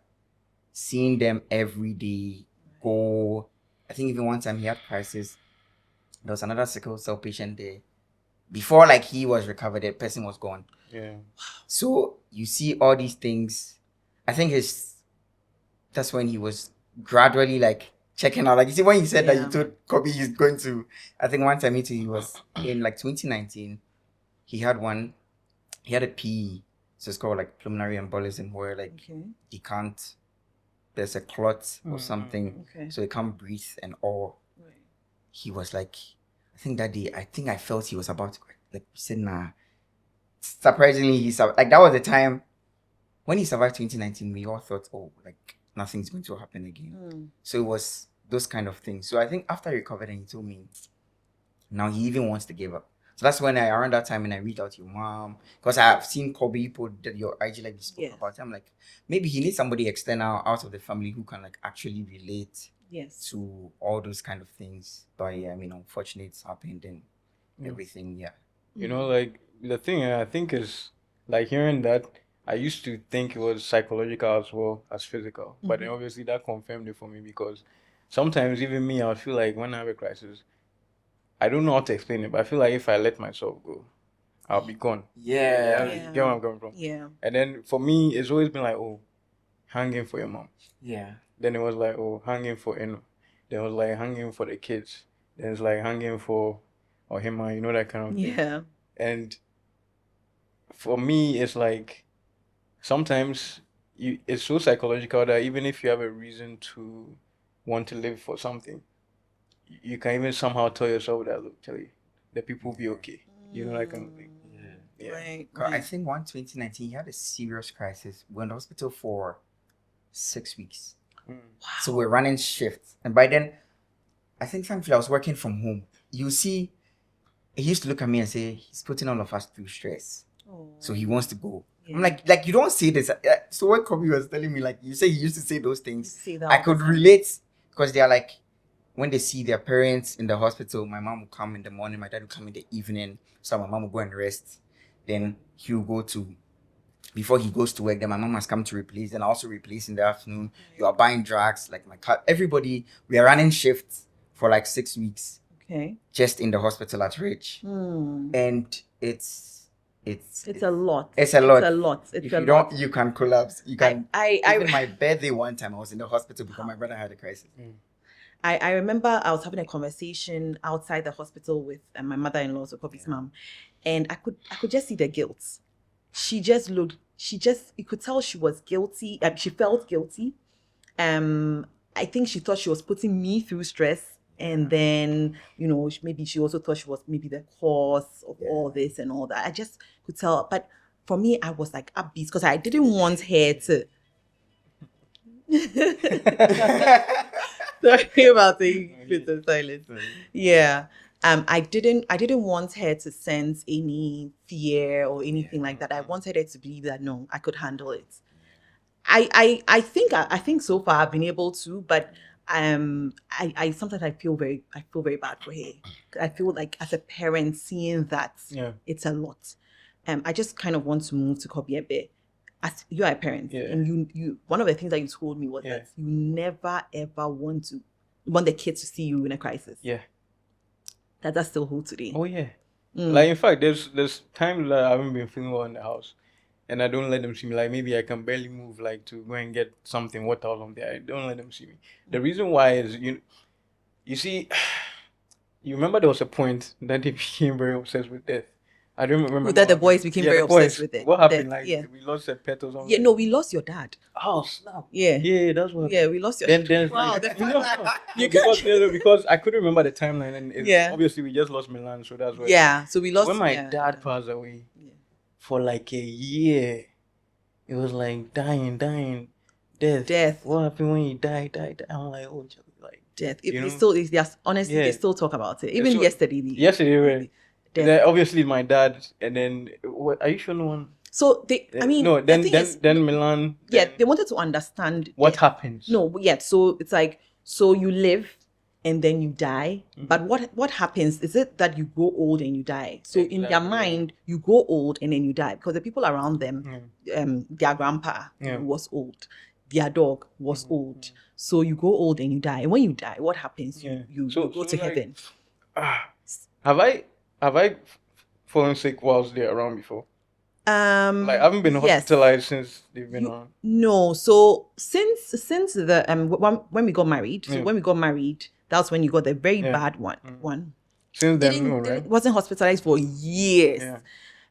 seeing them every day go, I think even one time he had crisis. There was another sickle cell patient there. Before like he was recovered, the person was gone. Yeah. So you see all these things. I think that's when he was gradually like checking out. Like you see when he said that you told Kobe he's going to, I think one time he was in like 2019. He had a PE. So it's called like pulmonary embolism where like he can't, there's a clot or something. So he can't breathe and all. Right. He was like, I think that day, I felt he was about to, like, he said, nah. Surprisingly, like, that was the time when he survived 2019, we all thought, oh, like, nothing's going to happen again. So it was those kind of things. So I think after he recovered and he told me, now he even wants to give up. So that's when around that time, and I reached out to your mom, because I've seen Kobe people that your IG like you spoke Yes. about. I'm like, maybe he needs somebody external out of the family who can like actually relate Yes. to all those kind of things. But yeah, I mean, unfortunately, it's happened and everything. Yeah. You know, like the thing I think is like hearing that. I used to think it was psychological as well as physical, but then obviously that confirmed it for me because sometimes even me, I feel like when I have a crisis, I don't know how to explain it, but I feel like if I let myself go, I'll be gone. Yeah. You get where I'm coming from? Yeah. And then for me, it's always been like, oh, hanging for your mom. Yeah. Then it was like, oh, hanging for Eno. Then it was like hanging for the kids. Then it's like hanging for Ohima, you know, that kind of thing. Yeah. And for me, it's like sometimes it's so psychological that even if you have a reason to want to live for something, you can even somehow tell yourself that, look, Charlie, the people will be okay. You know, that kind of thing. Yeah. Right. I think 2019, he had a serious crisis. We were in the hospital for 6 weeks. So we're running shifts. And by then, I think thankfully I was working from home. You see, he used to look at me and say, he's putting all of us through stress. Oh. So he wants to go. Yeah. I'm like you don't say this. So when Kobe was telling me, like, you say he used to say those things, say that I all the could time. relate, because they are like, when they see their parents in the hospital, my mom will come in the morning, my dad will come in the evening. So my mom will go and rest. Then he'll go to, before he goes to work, then my mom has come to replace, then I also replace in the afternoon. You are buying drugs, like my car, everybody, we are running shifts for like 6 weeks Okay. just in the hospital at Rich. And it's a lot. It's a lot. It's a lot. It's if a you lot. don't, you can collapse. You can. I Even my birthday one time, I was in the hospital because my brother had a crisis. I remember I was having a conversation outside the hospital with my mother-in-law, so Kobe's mom, and I could just see the guilt. You could tell she was guilty. She felt guilty. I think she thought she was putting me through stress. And then, maybe she also thought she was maybe the cause of all this and all that. I just could tell. But for me, I was like upbeat because I didn't want her to. Sorry about the bit of silence. Yeah. I didn't want her to sense any fear or anything like that. I wanted her to believe that no, I could handle it. I think so far I've been able to, but I sometimes I feel very bad for her. I feel like as a parent seeing that it's a lot. I just kind of want to move to Kobe a bit. As you are a parent, and you one of the things that you told me was that you never ever want the kids to see you in a crisis. Yeah. That still holds today. Oh yeah. Like in fact, there's times that I haven't been feeling well in the house, and I don't let them see me. Like maybe I can barely move, like to go and get something water or something. I don't let them see me. The reason why is you see, you remember there was a point that they became very obsessed with death. I don't remember that the boys became very obsessed with it. What happened? Death, we lost a pet or something. Yeah, no, we lost your dad. Oh snap! Yeah, that's what. Yeah, we lost your. Then wow, because I couldn't remember the timeline, and obviously we just lost Milan, so that's why. Yeah, so we lost. When my dad passed away, for like a year, it was like dying, death. What happened when he died? I'm like, oh, like death. Honestly, they still talk about it. Even yesterday. Yesterday, then obviously my dad, and then what? Are you sure no one? So then Milan. They wanted to understand what happens. No, so it's like you live and then you die. But what happens is it that you grow old and you die. So in their mind, you grow old and then you die because the people around them, their grandpa was old, their dog was old. So you grow old and you die. And when you die, what happens? You go to heaven. Have I fallen sick whilst they're around before? I haven't been hospitalized since they've been around. No, so since the when we got married, that's when you got the very bad one. Since then, right? Wasn't hospitalized for years. Yeah.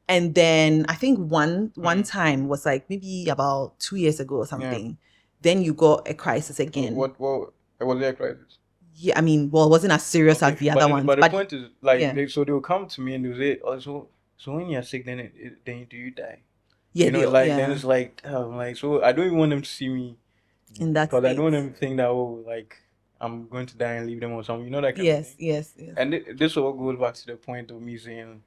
And then I think one time was like maybe about 2 years ago or something. Yeah. Then you got a crisis again. What was there a crisis? Yeah, I mean, it wasn't as serious as the other ones. But the point is, like, so they will come to me and they'll say, "Oh, so when you're sick, then do you die?" Yeah, then it's like, so I don't even want them to see me in that because I don't want them to think that like I'm going to die and leave them or something. You know that kind of thing. Yes. And this all goes back to the point of me saying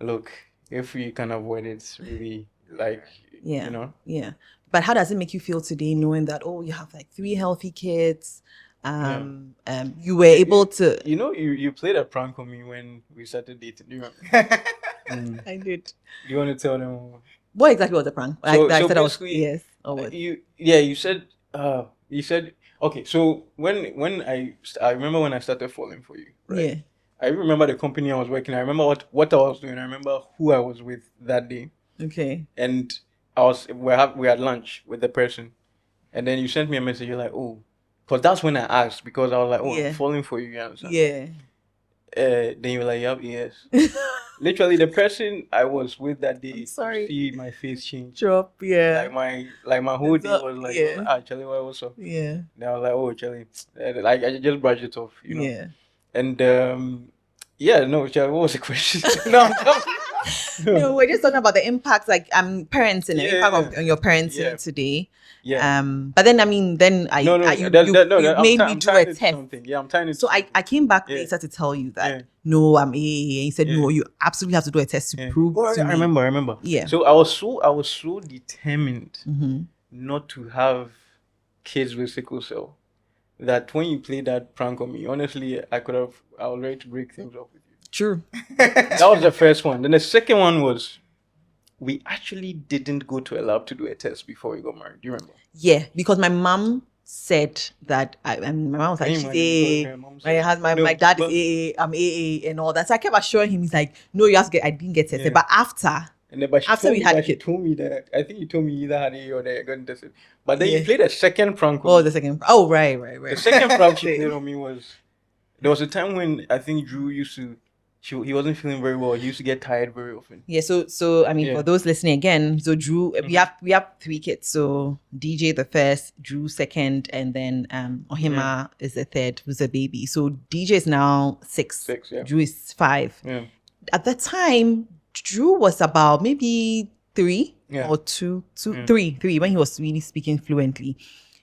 look, if we can avoid it, really, like, Yeah. you know. Yeah. But how does it make you feel today knowing that, oh, you have like 3 healthy kids? You were able to. You know, you played a prank on me when we started dating. Do you remember? I did. Do you want to tell them? What exactly was the prank? So, I said I was. basically, Yes. Or what? you said okay. So when I remember when I started falling for you, right? Yeah. I remember the company I was working. I remember what I was doing. I remember who I was with that day, Okay. and we had lunch with the person, and then you sent me a message. You're like, oh, because that's when I asked, because I was like, oh, Yeah. I'm falling for you. You understand? Yeah. Then you were like, yep, yes. Literally, the person I was with that day, I'm sorry. you see my face change. Drop. Yeah. Like my whole day So, was like, yeah. Charlie, what's up? Yeah. Then I was like, oh, Charlie, like I just brushed it off, you know. Yeah. And yeah, no, Charlie, what was the question? No, No, we're just talking about the impact, like parenting, the Yeah, impact on your parenting yeah. today. yeah. But then I mean, then you made me do a test. Something. Yeah, I'm tying it. So I came back Yeah. later to tell you that Yeah. no, I'm AA. And you said Yeah. no, you absolutely have to do a test to Yeah. prove Oh, to I me. remember. Yeah. So I was so determined Mm-hmm. not to have kids with sickle cell that when you played that prank on me, honestly, I was ready to break things off with you. True. That was the first one. Then the second one was, we actually didn't go to a lab to do a test before we got married. Do you remember? Yeah, because my mom said that my mom was like, she's AA. My dad is AA. I'm AA and all that. So I kept assuring him, he's like, no, you have to get. I didn't get tested, Yeah. but after. And then, but she After told we me, had but she kids. told me that, I think you told me either had AA or they got tested. But then Yeah. you played a second prank on Oh, me. the second. Oh, right. The second prank she played on me was, there was a time when I think Drew used to, he wasn't feeling very well. He used to get tired very often. Yeah, so I mean, Yeah. for those listening again, so Drew, we have 3 kids. So DJ the first, Drew second, and then Ohima is the third, who's a baby. So DJ is now 6. 6, yeah. Drew is 5. Yeah. At that time, Drew was about maybe 3 Yeah. or 2, 3 when he was really speaking fluently,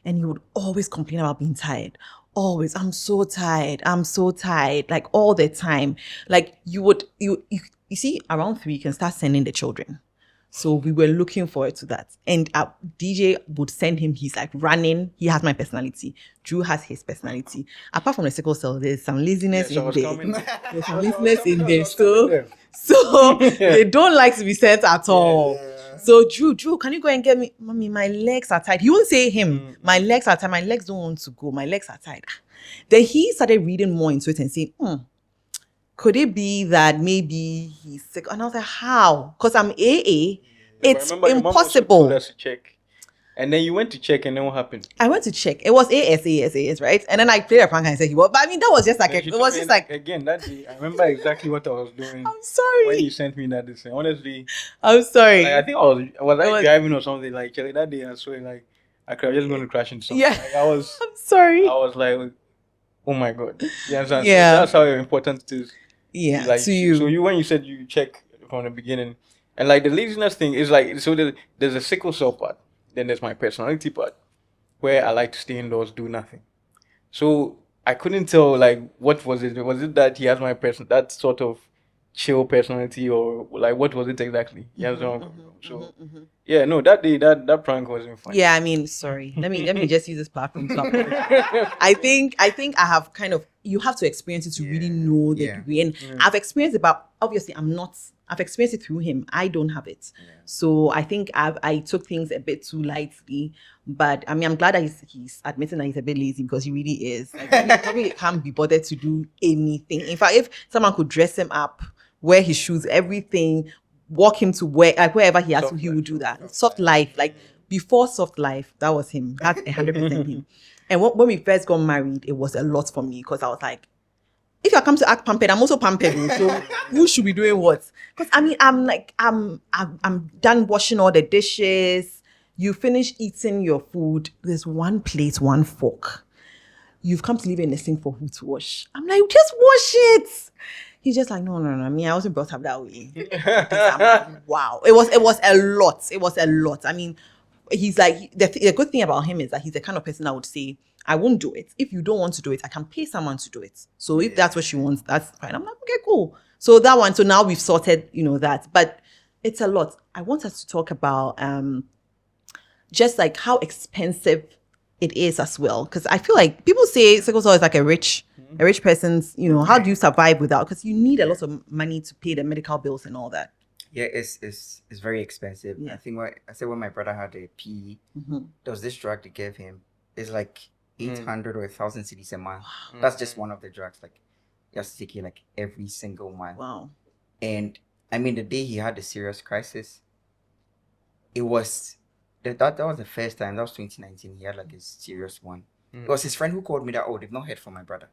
and he would always complain about being tired. Always, I'm so tired, like all the time. Like you see, around 3 you can start sending the children. So we were looking forward to that. And DJ would send him, he's like running. He has my personality. Drew has his personality. Apart from the sickle cell, there's some laziness Yeah, so I in was there. coming. There's some laziness in there. there. So they don't like to be sent at all. So Drew, can you go and get me? Mommy, my legs are tired. He won't say him. My legs are tired. My legs don't want to go. My legs are tired. Then he started reading more into it and saying, could it be that maybe he's sick? And I was like, how? Because I'm AA. It's Remember, your mom also impossible. told us to check. And then you went to check, and then what happened? I went to check. It was AS, right? And then I played a prank and I said he was. But I mean, that was just like, And she it told was me just like, again that day. I remember exactly what I was doing I'm sorry. when you sent me that this thing. Honestly, I'm sorry. like, I think I was driving or something, like, Charlie, that day I swear, like, I could have just going to crash into something. Yeah. Like, I was sorry. like, oh my god. You understand? Yeah. So that's how important it is. Yeah, Like, to you. So you, when you said you check from the beginning, and like the laziness thing is like, so there's a sickle cell part, then there's my personality part, where I like to stay indoors, do nothing. So I couldn't tell, like, what was it? Was it that he has that sort of chill personality, or like what was it exactly? So yeah, no, that day that prank wasn't fun. Yeah, I mean, sorry. Let me just use this platform to apologize. I think I have kind of, you have to experience it to really know the degree. And I've experienced it, but obviously I've experienced it through him. I don't have it. So I think I took things a bit too lightly. But I mean, I'm glad that he's admitting that he's a bit lazy, because he really is. Like, he probably can't be bothered to do anything. In fact, if someone could dress him up, wear his shoes, everything, walk him to wherever he has to, he would do that. Soft life, like before soft life, that was him. That's 100% him. And when we first got married, it was a lot for me, because I was like, if I come to act pampered, I'm also pampered. So who should be doing what? Because I mean, I'm done washing all the dishes. You finish eating your food. There's one plate, one fork. You've come to leave it in the sink for who to wash. I'm like, just wash it. He's just like, no. I mean, I wasn't brought up that way. I'm like, wow. It was a lot. It was a lot. I mean, he's like, the good thing about him is that he's the kind of person that would say, I won't do it. If you don't want to do it, I can pay someone to do it. So if that's what she wants, that's fine. I'm like, okay, cool. So that one, so now we've sorted, that. But it's a lot. I want us to talk about just like how expensive it is as well. Because I feel like people say sickle cell is like a rich person's, how do you survive without? Because you need a lot of money to pay the medical bills and all that. Yeah, it's very expensive. Yeah. I think when my brother had a PE, there was this drug they gave him. It's like 800 or 1,000 cedis a month. That's just one of the drugs. Like, you have to take it like every single month. Wow. And I mean, the day he had a serious crisis, it was that was the first time. That was 2019. He had like a serious one. It was his friend who called me that, oh, they've not heard from my brother.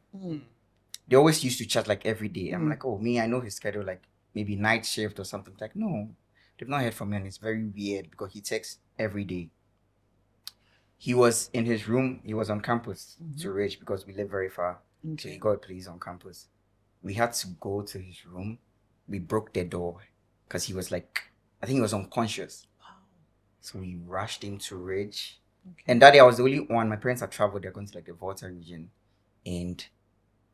They always used to chat like every day. I'm like, oh, me, I know his schedule, like maybe night shift or something. Like, no, they've not heard from me, and it's very weird because he texts every day. He was in his room. He was on campus to Rich because we live very far. Okay. So he got a place on campus. We had to go to his room. We broke the door because he was like, I think he was unconscious. Wow. So we rushed him to Ridge. Okay. And that day I was the only one. My parents had traveled. They're going to like the Volta region. And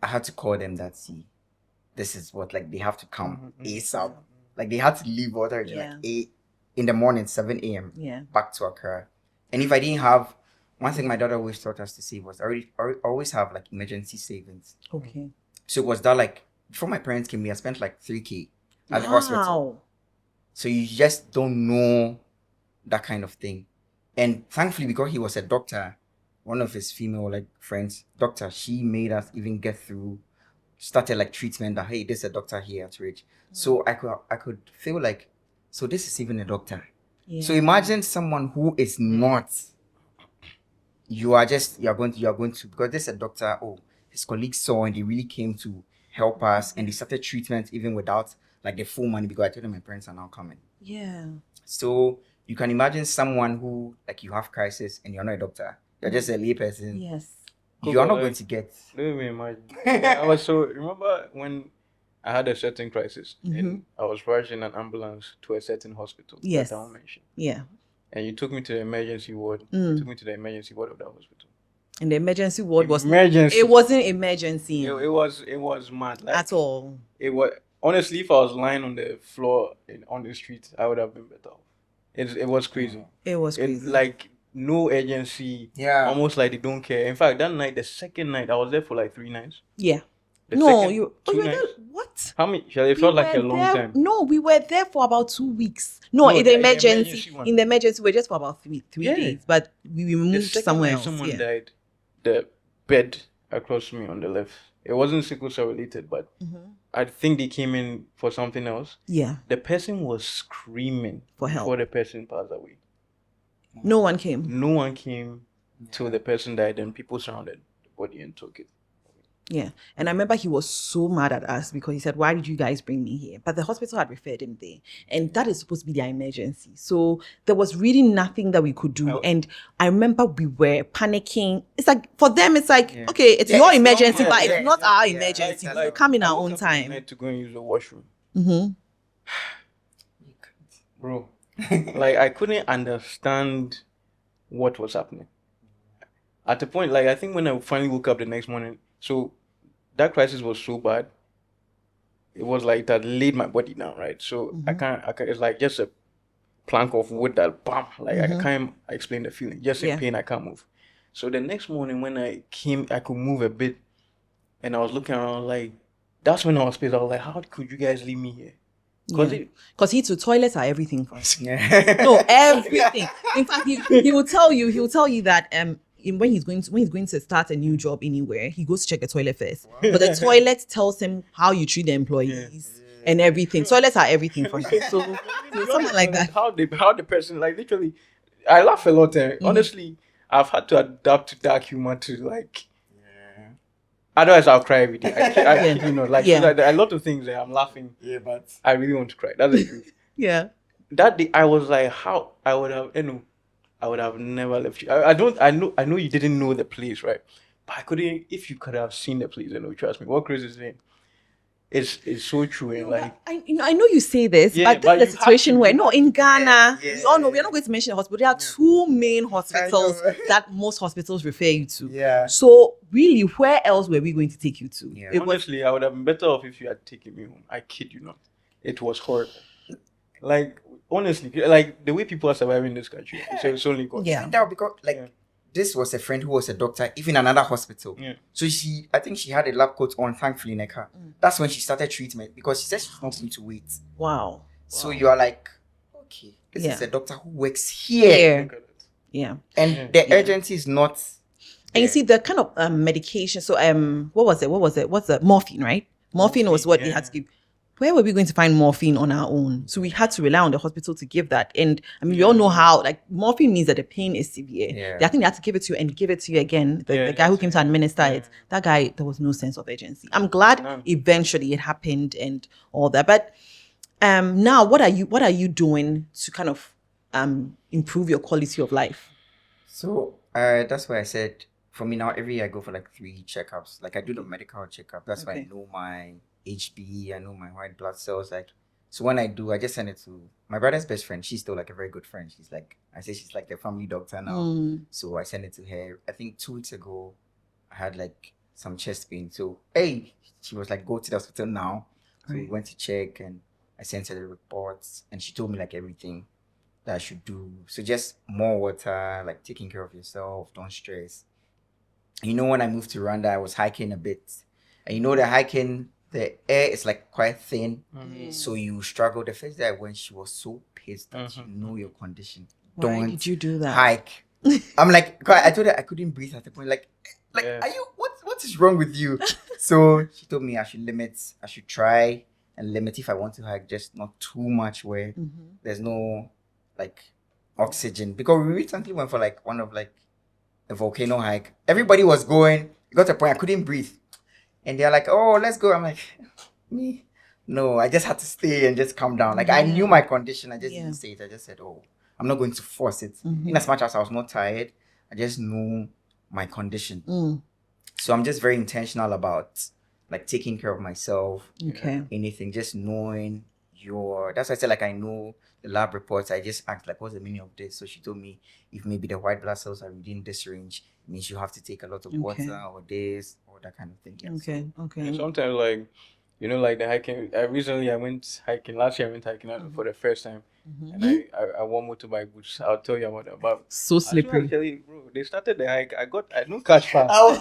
I had to call them that, see, this is what, like, they have to come ASAP. Like, they had to leave Volta region like 8 in the morning, 7 a.m. Back to Accra. And if I didn't have, one thing my daughter always taught us to say was, I always have like emergency savings. Okay. So it was that, like, before my parents came here, I spent like 3K at the hospital. So you just don't know that kind of thing. And thankfully, because he was a doctor, one of his female like friends, doctor, she made us even get through, started like treatment that, hey, there's a doctor here at Ridge. So I could feel like, so this is even a doctor. Yeah. So imagine someone who is not, you're going to, because there's a doctor, oh, his colleagues saw and they really came to help us, and they started treatment even without like the full money, because I told them my parents are now coming. Yeah. So you can imagine someone who, like, you have crisis and you're not a doctor, you're just a lay person. Yes. You're not going to get. Let me imagine. I was remember when I had a certain crisis and I was rushing an ambulance to a certain hospital. Yes. That I mentioned. Yeah. And you took me to the emergency ward. You took me to the emergency ward of that hospital. And the emergency ward was emergency. It wasn't emergency. It was mad. Like, at all. It was, honestly, if I was lying on the floor on the street, I would have been better off. It was crazy. It was crazy. Like, no agency. Yeah. Almost like they don't care. In fact, that night, the second night, I was there for like 3 nights. Yeah. The No, second you two were nights. there. What? How many? It felt like a long time. No, we were there for about 2 weeks. No, in the emergency. In the emergency, we were just for about three days. But we moved The second somewhere night else. someone died, the bed across from me on the left. It wasn't sickle cell related, but I think they came in for something else. Yeah. The person was screaming For help. before the person passed away. No one came. No one came till the person died, and people surrounded the body and took it. Yeah. And I remember he was so mad at us because he said, why did you guys bring me here? But the hospital had referred him there. And that is supposed to be their emergency. So there was really nothing that we could do. And I remember we were panicking. It's like, for them, it's like, okay, it's your emergency, but it's not our emergency. We'll come in our own time. I had to go and use the washroom. Mm-hmm. Bro, like, I couldn't understand what was happening. At the point, like, I think when I finally woke up the next morning, so that crisis was so bad, it was like it had laid my body down, right? So I can't, it's like just a plank of wood that bam, like I can't explain the feeling. Just in pain, I can't move. So the next morning when I came, I could move a bit, and I was looking around, like, that's when I was pissed. I was like, how could you guys leave me here? Because toilets are everything for us. Yeah. No, everything. In fact, he will tell you that when he's going to start a new job anywhere, he goes to check the toilet first. Wow. But the toilet tells him how you treat the employees and everything. Toilets are everything for him. So something like that. How the person, like, literally, I laugh a lot. Honestly, I've had to adapt to dark humor to, like, otherwise I'll cry every day. Like a lot of things that I'm laughing. Yeah, but I really want to cry. That's the truth. Yeah. That day I was like, how I would have never left you. I know you didn't know the place, right? But I couldn't. If you could have seen the place, trust me. What Chris is saying, it's so true. And like, I know you say this, but this is the situation where in Ghana, we all know, we're not going to mention the hospital. There are 2 main hospitals that most hospitals refer you to. Yeah. So really, where else were we going to take you to? Yeah. It was Honestly, I would have been better off if you had taken me home. I kid you not. It was horrible. Like, honestly, like the way people are surviving in this country, it's only God. Yeah. Even that, because like Yeah. this was a friend who was a doctor, even another hospital. Yeah. So I think she had a lab coat on, thankfully, in her car. That's when she started treatment, because she said she's not going to wait. wow. So you are like, okay, this Yeah. is a doctor who works here, Here. Look at it. Yeah. and Yeah. the urgency is not. And you there. see the kind of medication. So what was it? What's the morphine, right? Morphine was Morphine, what they yeah. had to give. Where were we going to find morphine on our own? So we had to rely on the hospital to give that. And I mean, we all know how like morphine means that the pain is severe. Yeah. I think they had to give it to you and give it to you again. The Yeah, guy who yes, came to yeah. administer Yeah. it, that guy, there was no sense of urgency. I'm glad None. eventually it happened and all that. But now what are you doing to kind of improve your quality of life? So that's why I said, for me now, every year I go for like 3 checkups. Like I do the medical checkup. That's why I Okay. know my HB, I know my white blood cells. Like, so when I do, I just send it to my brother's best friend. She's still like a very good friend. She's like, I say she's like the family doctor now. Mm. So I send it to her. I think 2 weeks ago, I had like some chest pain. So hey, she was like, go to the hospital now. So we Right. went to check, and I sent her the reports, and she told me like everything that I should do. So just more water, like taking care of yourself, don't stress. You know, when I moved to Rwanda, I was hiking a bit. And you know, the hiking, the air is like quite thin. Mhm. So you struggle. The first day I went, she was so pissed that Mhm. you know your condition. Why Don't did you do that? hike. I'm like, 'cause I told her I couldn't breathe at the point. Like, Yeah. are you, what is wrong with you? So she told me I should try and limit if I want to hike, just not too much where Mhm. there's no like oxygen. Because we recently went for like one of like a volcano hike. Everybody was going. It got to a point I couldn't breathe. And they're like, oh, let's go. I'm like, me? No, I just had to stay and just calm down. Like I knew my condition. I just Yeah. didn't say it. I just said, oh, I'm not going to force it. Mhm. In as much as I was not tired, I just knew my condition. Mm. So I'm just very intentional about like taking care of myself. Okay. Anything, just knowing that's why I said like I know the lab reports. I just asked like, what's the meaning of this? So she told me if maybe the white blood cells are within this range, it means you have to take a lot of Okay. water or this or that kind of thing. Yeah, so- Okay. Okay. And sometimes, like, you know, like the hiking. Recently, I went hiking. Last year, I went hiking out for the first time, and I wore motorbike boots. I'll tell you about that. But So as soon as slippery. actually, bro, they started the hike. I don't catch fast. Oh.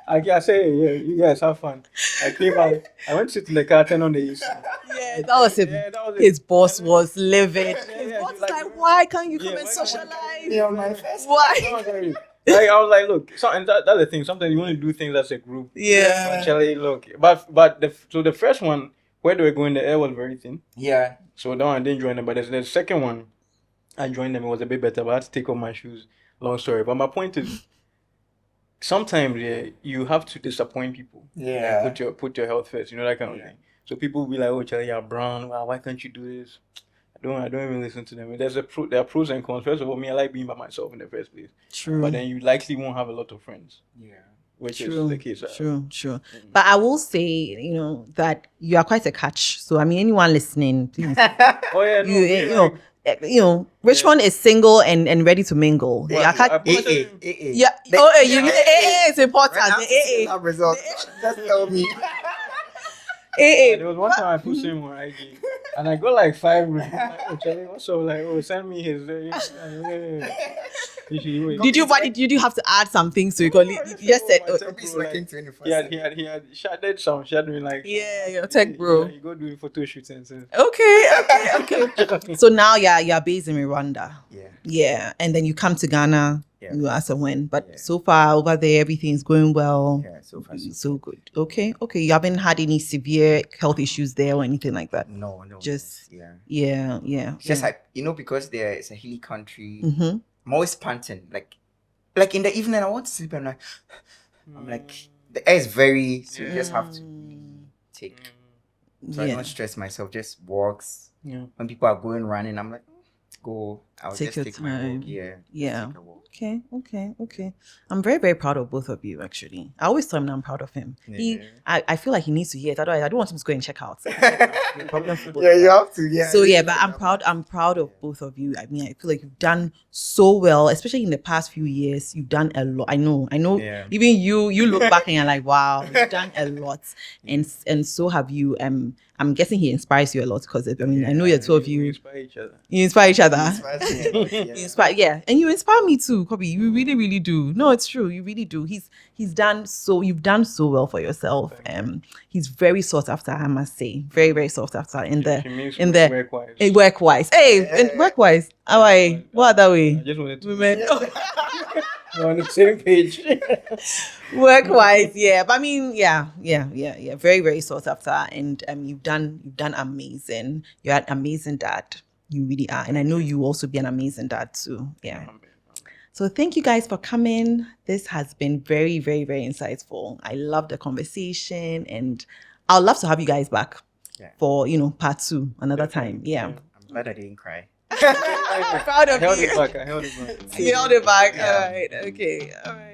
I say, yeah, you guys have fun. I came out. I went to sit in the car, turn on the AC. Yeah, that was it. Yeah, that was it. His boss was livid. Yeah, His yeah, boss he's was like, like, why can't you come yeah, and why can't you socialize? Yeah, on my first. Why? Like I was like, look, and that's the thing. Sometimes you want to do things as a group. Yeah. Actually, look, but the first one where they were going, the air was very thin. Yeah. So that one I didn't join them. But the second one, I joined them. It was a bit better, but I had to take off my shoes. Long story. But my point is, sometimes you have to disappoint people. Yeah. And put your health first. You know that kind of thing. So people will be like, oh, Charlie, you're brown. Wow, why can't you do this? I don't even listen to them. There are pros and cons. First of all, me, I like being by myself in the first place. True. But then you likely won't have a lot of friends, Yeah. which True. is the case. Sure. But I will say, that you are quite a catch. So I mean, anyone listening, please, Oh yeah, no, Richmond is single and ready to mingle. Well, Yeah, I- AA. yeah. The- AA is important. Right The after AA. lab results, just tell me. AA. There was one time I put him on IG, and I got like 5 reviews. Like, oh, Charlie, what's up? Like, oh, send me his. Did you have to add something so you could you just said He's working 24/7. He had shadowed like. yeah, you're tech bro. You go do photo shoots and stuff. Okay. So now you're based in Rwanda. Yeah. Yeah, and then you come to Ghana. Yeah. You as and when, but Yeah. so far over there everything's going well. Yeah, so far So good. Okay. You haven't had any severe health issues there or anything like that. No. Just- yeah. Yeah. It's just like because there is a hilly country. Mm-hmm. I'm always panting. Like in the evening, I want to sleep. I'm like, the air is very. So you just have to really take. So I Yeah. don't stress myself. Just walks. Yeah. When people are going running, I'm like, go. I'll Take just your take my time. walk. Yeah. Yeah. Take a walk. Okay. I'm very, very proud of both of you, actually. I always tell him that I'm proud of him. Yeah. I feel like he needs to hear it. Otherwise, I don't want him to go and check out. Problem for both Yeah, of you us. have to. Yeah. So yeah, Really but like I'm that proud. part. I'm proud of both of you. I mean, I feel like you've done so well, especially in the past few years. You've done a lot. I know. Yeah. Even you look back and you're like, wow, you've done a lot, and so have you. I'm guessing he inspires you a lot because I mean, I know the two of We you. inspire each other. You inspire each other. Inspires me a lot, yeah. You inspire, yeah, and you inspire me too, Kobe. You really, really do. No, it's true. You really do. He's done so. You've done so well for yourself. He's very sought after. I must say, very, very sought after She means in the work-wise. work-wise. Hey, work-wise. How are you? What other I way? just wanted to Women. we're on the same page. Work-wise, yeah. But I mean, yeah. Very, very sought after, and you've done amazing. You're an amazing dad. You really are, and I know you will also be an amazing dad too. Yeah. So thank you guys for coming. This has been very, very, very insightful. I love the conversation, and I'd love to have you guys back for part 2 another time. Yeah. I'm glad I didn't cry. Proud of I held you. it back. You held it back. All right. Okay. All right.